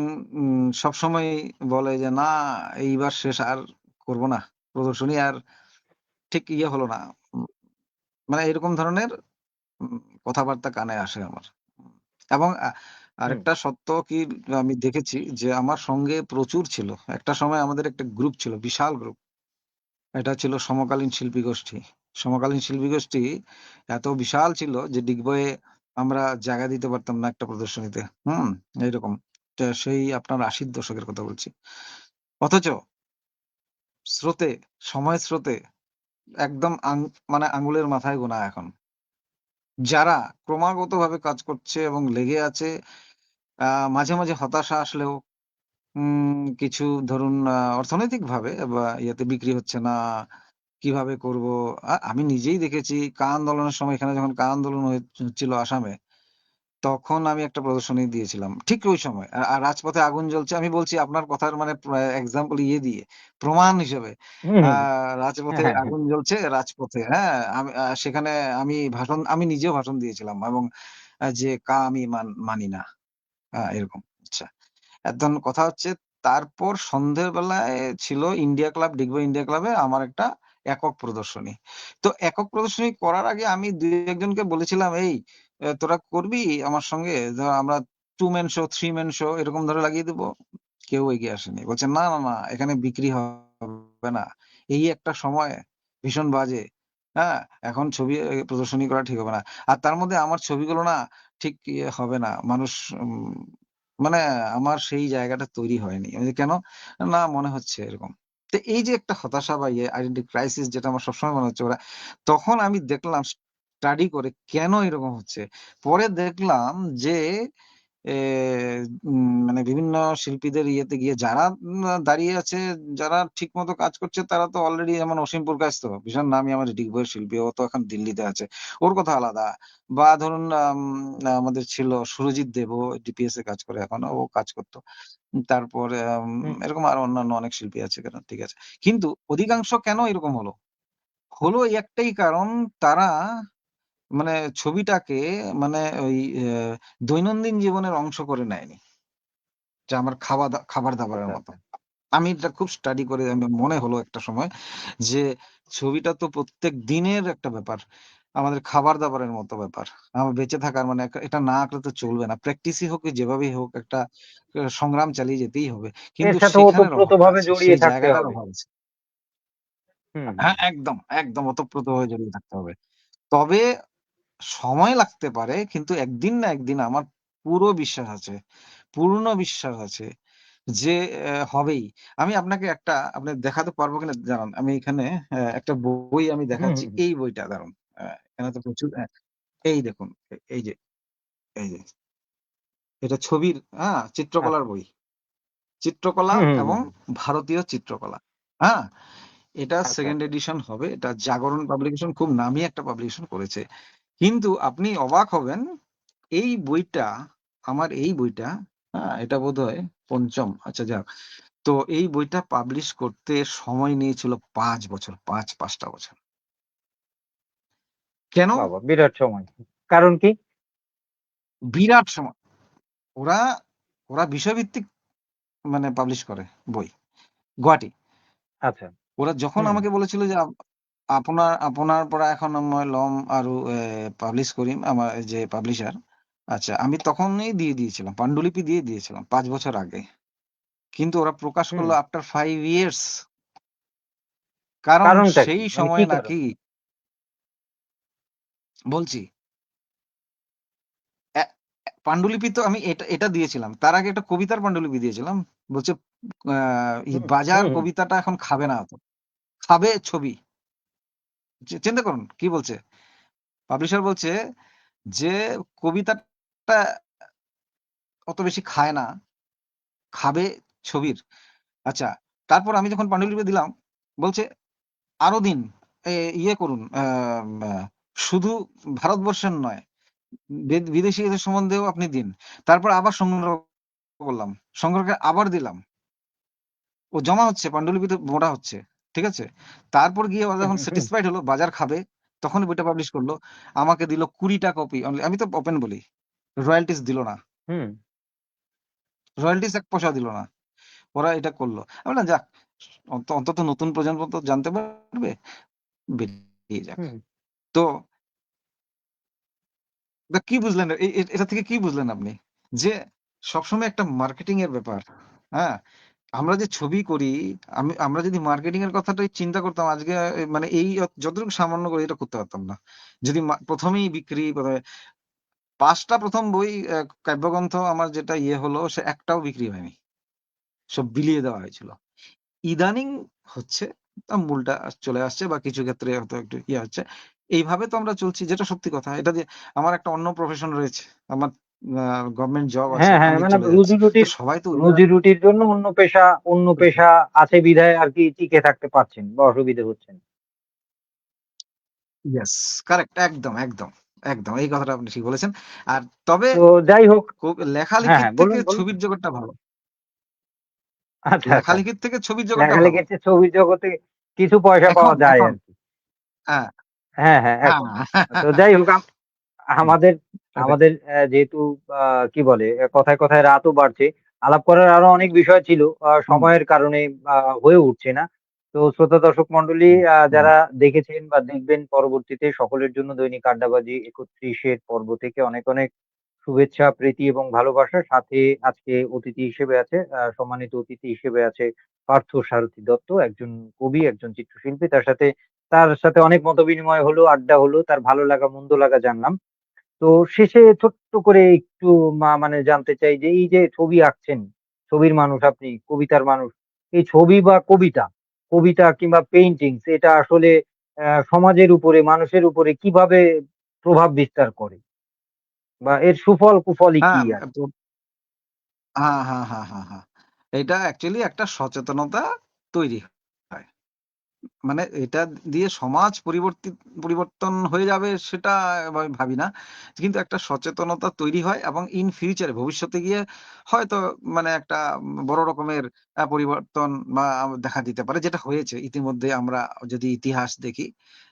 সবসময় বলে যে না, এইবার শেষ, আর করব না প্রদর্শনী, আর ঠিক ইয়ে হলো না। উম, মানে এরকম ধরনের উম, কথাবার্তা কানে আসে আমার। উম, এবং হুম আরেকটা সত্য কি, আমি দেখেছি যে আমার সঙ্গে প্রচুর ছিল। একটা সময় আমাদের একটা গ্রুপ ছিল, বিশাল গ্রুপ। এটা ছিল সমকালীন শিল্পী গোষ্ঠী। সমকালীন শিল্পী গোষ্ঠী এত বিশাল ছিল যে ডিগবয়ে আমরা জায়গা দিতে পারতাম না একটা প্রদর্শনীতে। হুম, এইরকম। সেই আপনার 80-র দশকের কথা বলছি। অথচ স্রোতে, সময় স্রোতে একদম মানে আঙুলের মাথায় গোনা এখন যারা ক্রমাগতভাবে কাজ করছে এবং লেগে আছে। মাঝে মাঝে হতাশা আসলেও, কিছু ধরুন অর্থনৈতিকভাবে বা ইয়েতে বিক্রি হচ্ছে না, কিভাবে করব। আমি নিজেই দেখেছি কা আন্দোলনের সময়, এখানে যখন কা আন্দোলন হচ্ছিল আসামে, তখন আমি একটা প্রদর্শনী দিয়েছিলাম ঠিক ওই সময়। আর রাজপথে আগুন জ্বলছে, আমি বলছি আপনার কথার মানে এক্সাম্পল ইয়ে দিয়ে, প্রমাণ হিসেবে। হুম হুম, হ্যাঁ রাজপথে হ্যাঁ হ্যাঁ। আগুন জ্বলছে, রাজপথে, হ্যাঁ, আমি সেখানে আমি নিজেও ভাষণ দিয়েছিলাম, এবং যে কা আমি মানি না, এরকম। আচ্ছা, এখন কথা হচ্ছে, তারপর সন্ধ্যের বেলায় ছিল ইন্ডিয়া ক্লাব, ডিগবই ইন্ডিয়া ক্লাবে আমার একটা একক প্রদর্শনী। তো একক প্রদর্শনী করার আগে আমি দুই একজনকে বলেছিলাম, এই তোরা করবি আমার সঙ্গে, ধর আমরা 2 ম্যান শো, 3 ম্যান শো এরকম ধরে লাগিয়ে দেবো। কেউ এগিয়ে আসেনি, বলছে না না না, এখানে বিক্রি হবে না, এই একটা সময় ভীষণ বাজে, হ্যাঁ, এখন ছবি প্রদর্শনী করা ঠিক হবে না। আর তার মধ্যে আমার ছবিগুলো না ঠিক ইয়ে হবে না, মানুষ মানে আমার সেই জায়গাটা তৈরি হয়নি। আমি যে কেন? না, মনে হচ্ছে এরকম। তো এই যে একটা হতাশা বা ইয়ে আইডেন্টি ক্রাইসিস, যেটা আমার সবসময় মনে হচ্ছে ওরা, তখন আমি দেখলাম স্টাডি করে কেন এরকম হচ্ছে। পরে দেখলাম যে এ মানে বিভিন্ন শিল্পীদের ইয়েতে গিয়ে যারা দাঁড়িয়ে আছে, যারা ঠিক মতো কাজ করছে তারা তো অলরেডি, যেমন অসীম প্রকাশ তো ভীষণ নামি আমার ঋতিক বইয়ের শিল্পী, ও তো এখন দিল্লিতে আছে, ওর কথা আলাদা। বা ধরুন আমাদের ছিল সুরজিৎ দেব, ও ডিপিএস এ কাজ করে এখন, ও কাজ করতো। তারপরে হুম, এরকম আরো অন্যান্য অনেক শিল্পী আছে, কেন ঠিক আছে। কিন্তু অধিকাংশ কেন এরকম হলো, হলো এই একটাই কারণ, তারা মানে ছবিটাকে মানে ওই দৈনন্দিন জীবনের অংশ করে নেয়নি, যে আমার খাবার দাবারের আচ্ছা, মতো। আচ্ছা। আমি এটা খুব স্টাডি করে আমি মনে হলো একটা সময় যে ছবিটা তো প্রত্যেক দিনের একটা ব্যাপার, আমাদের খাবার দাবারের মতো ব্যাপার, আমার বেঁচে থাকার মানে এটা না আঁকলে তো চলবে না, প্র্যাকটিসই হোক যেভাবেই হোক, একটা সংগ্রাম চালিয়ে যেতেই হবে। এর কিন্তু সাথে সেখানের অভাবটা ওতপ্রোতভাবে আছে, জড়িয়ে সেই থাকতে জায়গাটার হবে। অভাব আছে। হুম, হুম, হ্যাঁ, একদম একদম ওতপ্রোত হয়ে জড়িয়ে থাকতে হবে। তবে সময় লাগতে পারে, কিন্তু একদিন না একদিন আমার পুরো বিশ্বাস আছে, পূর্ণ বিশ্বাস আছে যে হবেই। আমি আপনাকে আপনি দেখাতে পারবো কিনা জানান। আমি এখানে একটা বই আমি হুম, দেখাচ্ছি। হুম, হুম। এই বইটা দারুন। এখানে তো প্রচুর এই দেখুন, এই যে, এই যে এটা ছবির চিত্রকলার আচ্ছা। বই। চিত্রকলা হুম, হুম, হুম, এবং হুম। ভারতীয় চিত্রকলা। হ্যাঁ? এটা আচ্ছা, 2nd আচ্ছা। এডিশন হবে। এটা জাগরণ পাবলিকেশন, খুব নামি একটা পাবলিকেশন করেছে। কিন্তু আপনি অবাক হবেন, এই বইটা, আমার এই বইটা, এটা বোধহয় ৫ম, আচ্ছা যাক। তো এই বইটা পাবলিশ করতে সময় নিয়েছিল ৫ বছর, ৫টা বছর। কেন? বাবা! বিরাট সময়। কারণ কি? বিরাট সময়। ওরা ওরা বিষয়ভিত্তিক মানে পাবলিশ করে বই। গুয়াহাটি। আচ্ছা। ওরা যখন হুম, আমাকে বলেছিল যে আপোনাৰ আপোনাৰ পৰা এখন মই ল'ম আৰু পাবলিশ কৰিম, আমার যে পাবলিশার, আচ্ছা আমি তখনই দিয়ে দিয়েছিলাম। পান্ডুলিপি দিয়ে দিয়েছিলাম ৫ বছর আগে। কিন্তু ওরা প্রকাশ হুম। করলো আফটার 5 ইয়ার্স। কারণ কারণটা কি? সেই মানে কি সময় কারণ? নাকি, বলছি, অ্যা পান্ডুলিপি তো আমি এটা দিয়েছিলাম। তার আগে একটা কবিতার পান্ডুলিপি দিয়েছিলাম। বলছে আ হুম, বাজার হুম, হুম। কবিতাটা এখন খাবে না অত। খাবে ছবি। চিন্তা করুন কি বলছে? পাবলিশার বলছে যে কবিতাটা অত বেশি খায় না, খাবে ছবির। আচ্ছা, তারপর আমি যখন পান্ডুলিপি দিলাম, বলছে আরো দিন, এ ইয়ে করুন, আ শুধু ভারতবর্ষের নয়, বিদেশীদের সম্বন্ধেও আপনি দিন। তারপর আবার সংগ্রহ করলাম। সংগ্রহ করে আবার দিলাম। ও জমা হচ্ছে, পান্ডুলিপিতে মোড়া হচ্ছে। ঠিক আছে? তারপর গিয়ে ওরা হুম, যখন হুম, হুম। স্যাটিসফাইড হলো, বাজার খাবে, তখনই বইটা পাবলিশ করল। আমাকে দিল ২০ টা কপি অনলি। আমি তো ওপেন বলি। রয়ালটিজ দিল না। হুম, রয়ালটিজ ১ পয়সাও দিল না। ওরা এটা করল। আমি বললাম যাক, অন্তত নতুন প্রজন্ম তো জানতে পারবে, বেরিয়ে যাক। হুম। তো কি বুঝলেন? এটা থেকে কি বুঝলেন আপনি? যে সবসময় একটা মার্কেটিং এর ব্যাপার। হ্যাঁ? আমরা যে ছবি করি, আমরা যদি মার্কেটিং এর কথাটাই চিন্তা করতাম, আজকে মানে এই যতটুকু সামান্য করে এটা করতে পারতাম না। যদি ১ম এই বিক্রি ৫ টা ১ম বই, কাব্যগ্রন্থ আমার যেটা ইয়ে হলো, সে একটাও বিক্রি হয়নি। সব বিলিয়ে দেওয়া হয়েছিল। ইদানিং হচ্ছে, মূলটা চলে আসছে, বা কিছু ক্ষেত্রে হয়তো একটু ইয়ে হচ্ছে। এইভাবে তো আমরা চলছি, যেটা সত্যি কথা। এটা দিয়ে আমার একটা অন্য প্রফেশন রয়েছে। আমার গভর্নমেন্ট জব আছে। হ্যাঁ, হ্যাঁ। আমি মানে চলে যাচ্ছি। তো রুজি-রুটির সবাই তো রুজি-রুটির জন্য অন্য পেশা আছে বিধায় আরকি টিকে থাকতে পারছেন বা অসুবিধে হচ্ছে না। ইয়েস, কারেক্ট, একদম, একদম, একদম। এই কথাটা আপনি ঠিক বলেছেন। আর তবে তো যাই হোক। হ্যাঁ, লেখালেখির হ্যাঁ। থেকে বলুন, বলুন। ছবির জগৎটা ভালো। আচ্ছা, আচ্ছা। লেখালেখির থেকে ছবির জগৎটা ভালো। লেখালেখির চেয়ে ছবির জগতে কিছু পয়সা এখন, পাওয়া যায় এখন আরকি। হ্যাঁ, হ্যাঁ, হ্যাঁ, হ্যাঁ। এখন। তো যাই হোক, আমাদের এটাই। আমাদের যেহেতু কি বলে, কথায়, কথায় রাতও বাড়ছে। আলাপ করার আরো অনেক বিষয় ছিল। হুম, সময়ের কারণে আ হয়ে উঠছে না। তো শ্রোতা দর্শক মণ্ডলী, হুম, হুম। যারা দেখেছেন বা দেখবেন পরবর্তীতে, সকলের জন্য দৈনিক আড্ডাবাজি ৩১ এর পর্ব থেকে অনেক, অনেক শুভেচ্ছা, প্রীতি এবং ভালোবাসা। সাথে আজকে অতিথি হিসেবে আছে, সম্মানিত অতিথি হিসেবে আছে পার্থ সারথী দত্ত, একজন কবি, একজন চিত্রশিল্পী। তার সাথে অনেক মতবিনিময় হলো, আড্ডা হলো। তার ভালো লাগা মন্দ লাগা জানলাম। তো শেষে ছোট্ট করে একটু মানে জানতে চাই যে এই যে ছবি আঁকছেন, ছবির মানুষ আপনি, কবিতার মানুষ। এই ছবি বা কবিতা কিংবা পেইন্টিংস, এটা আসলে সমাজের উপরে, মানুষের উপরে কিভাবে প্রভাব বিস্তার করে? বা এর সুফল কুফলই কি হ্যাঁ, আরকি? হ্যাঁ, হ্যাঁ, হ্যাঁ, হ্যাঁ, হ্যাঁ। এটা অ্যাকচুয়ালি একটা সচেতনতা তৈরি হয়। মানে এটা দিয়ে সমাজ পরিবর্তন হয়ে যাবে সেটা আমি ভাবি না। কিন্তু একটা সচেতনতা তৈরি হয় এবং ইন ফিউচার এ ভবিষ্যতে গিয়ে হয়তো মানে একটা বড় রকমের পরিবর্তন বা দেখা দিতে পারে। যেটা হয়েছে ইতিমধ্যে আমরা যদি ইতিহাস দেখি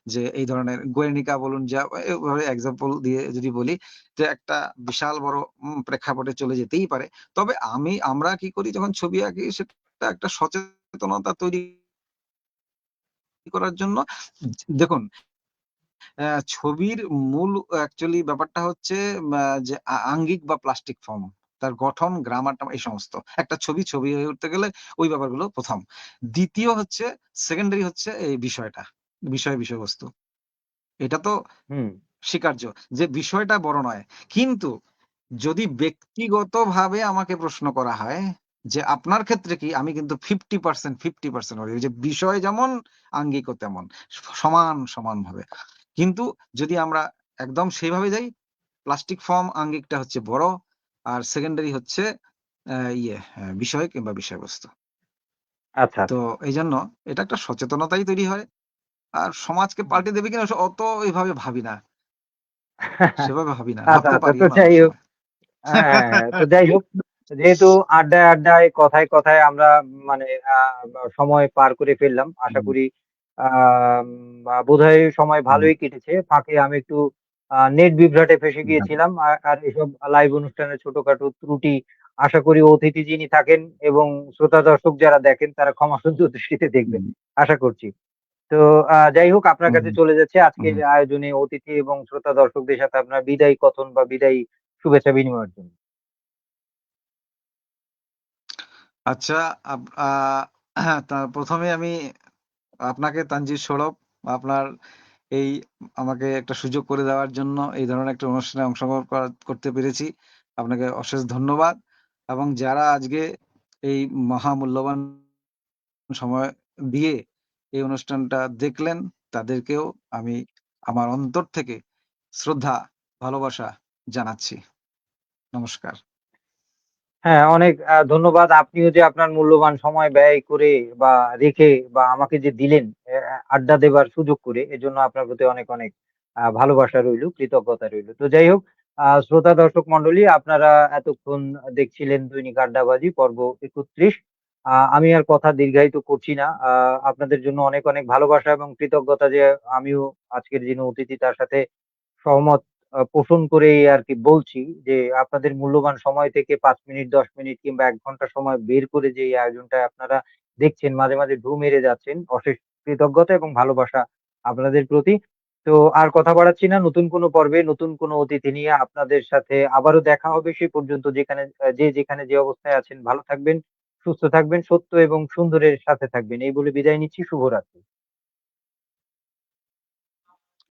যে এই ধরনের 'গুernica' বলুন যা এভাবে এক্সাম্পল দিয়ে যদি বলি যে একটা বিশাল বড় প্রেক্ষাপটে চলে যেতেই পারে। তবে আমরা কি করি যখন ছবি আঁকি সেটা একটা সচেতনতা তৈরি করার জন্য দেখুন ছবির মূল অ্যাকচুয়ালি ব্যাপারটা হচ্ছে যে আঙ্গিক বা প্লাস্টিক ফর্ম। তার গঠন, গ্রামার এই সমস্ত। একটা ছবি হয়ে উঠতে গেলে ওই ব্যাপারগুলো ১ম। দ্বিতীয় হচ্ছে সেকেন্ডারি হচ্ছে এই বিষয়টা। বিষয়বস্তু। এটা তো হুম। স্বীকার্য যে বিষয়টা বড় নয়। কিন্তু যদি ব্যক্তিগতভাবে আমাকে প্রশ্ন করা হয় যে আপনার ক্ষেত্রে কি? আমি কিন্তু 50% বলি যে বিষয় যেমন আঙ্গিকও তেমন। সমানভাবে। কিন্তু যদি আমরা একদম সেইভাবে যাই প্লাস্টিক ফর্ম আঙ্গিকটা হচ্ছে বড় আর সেকেন্ডারি হচ্ছে বিষয় কিংবা বিষয়বস্তু। আচ্ছা, তো আচ্ছা। এইজন্য এটা একটা সচেতনতাই তৈরি হয়। আর সমাজকে হুম। পাল্টে দেবে কিনা অত এভাবে ভাবি না। সেভাবে ভাবি না। আচ্ছা, ভাবতে আচ্ছা। তো পারিও না অনেক যাই হোক, সময়। হ্যাঁ, হ্যাঁ, হ্যাঁ। তো যাই হোক, যেহেতু আড্ডায় কথায় আমরা মানে আ সময় পার করে ফেললাম। আশা হুম, করি বোধহয় সময় হুম, ভালোই কেটেছে। ফাঁকে আমি একটু নেট বিভ্রাটে ফেঁসে হুম, গিয়েছিলাম। আর এসব লাইভ অনুষ্ঠানের ছোটখাটো ত্রুটি আশা করি অতিথি যিনি থাকেন এবং শ্রোতা দর্শক যারা দেখেন তারা ক্ষমাসুন্দর দৃষ্টিতে দেখবেন। হুম, আশা করছি। তো যাই হোক, আপনার হুম, কাছে চলে যাচ্ছে আজকের হুম। আয়োজনে অতিথি এবং শ্রোতা দর্শকদের সাথে আপনার বিদায়ী কথন বা বিদায়ী শুভেচ্ছা বিনিময়ের জন্য। আচ্ছা আপ আ তা ১ম এ আমি আপনাকে তানজির সৌরভ আপনার এই আমাকে একটা সুযোগ করে দেওয়ার জন্য এই ধরনের একটা অনুষ্ঠানে অংশগ্রহণ করতে পেরেছি। আপনাকে অশেষ ধন্যবাদ। এবং যারা আজকে এই মহামূল্যবান সময় দিয়ে এই অনুষ্ঠানটা দেখলেন তাদেরকেও আমি আমার অন্তর থেকে শ্রদ্ধা, ভালোবাসা জানাচ্ছি। নমস্কার। হ্যাঁ, অনেক ধন্যবাদ। আপনিও যে আপনার মূল্যবান সময় ব্যয় করে বা রেখে বা আমাকে যে দিলেন আড্ডা দেবার সুযোগ করে, এজন্য আপনার প্রতি অনেক ভালোবাসা রইলো, কৃতজ্ঞতা রইলো। তো যাই হোক, শ্রোতা দর্শক মণ্ডলী, আপনারা এতক্ষণ দেখছিলেন দৈনিক আড্ডাবাজি পর্ব ৩১। আমি আর কথা দীর্ঘায়িত করছি না। আপনাদের জন্য অনেক ভালোবাসা এবং কৃতজ্ঞতা যে আমিও আজকের যিনি অতিথি তার সাথে সহমত পোষণ করেই আরকি বলছি যে, আপনাদের মূল্যবান সময় থেকে ৫ মিনিট, ১০ মিনিট কিংবা ১ ঘন্টা সময় বের করে যে এই আয়োজনটা আপনারা দেখছেন, মাঝে ঢুঁ মেরে যাচ্ছেন। অশেষ কৃতজ্ঞতা এবং ভালোবাসা আপনাদের প্রতি। তো আর কথা বাড়াচ্ছি না। নতুন কোনো পর্বে নতুন কোনো অতিথি নিয়ে আপনাদের সাথে আবারও দেখা হবে। সে পর্যন্ত যে যেখানে যে অবস্থায় আছেন ভালো থাকবেন, সুস্থ থাকবেন, সত্য এবং সুন্দরের সাথে থাকবেন। এই বলে বিদায় নিচ্ছি। শুভরাত্রি।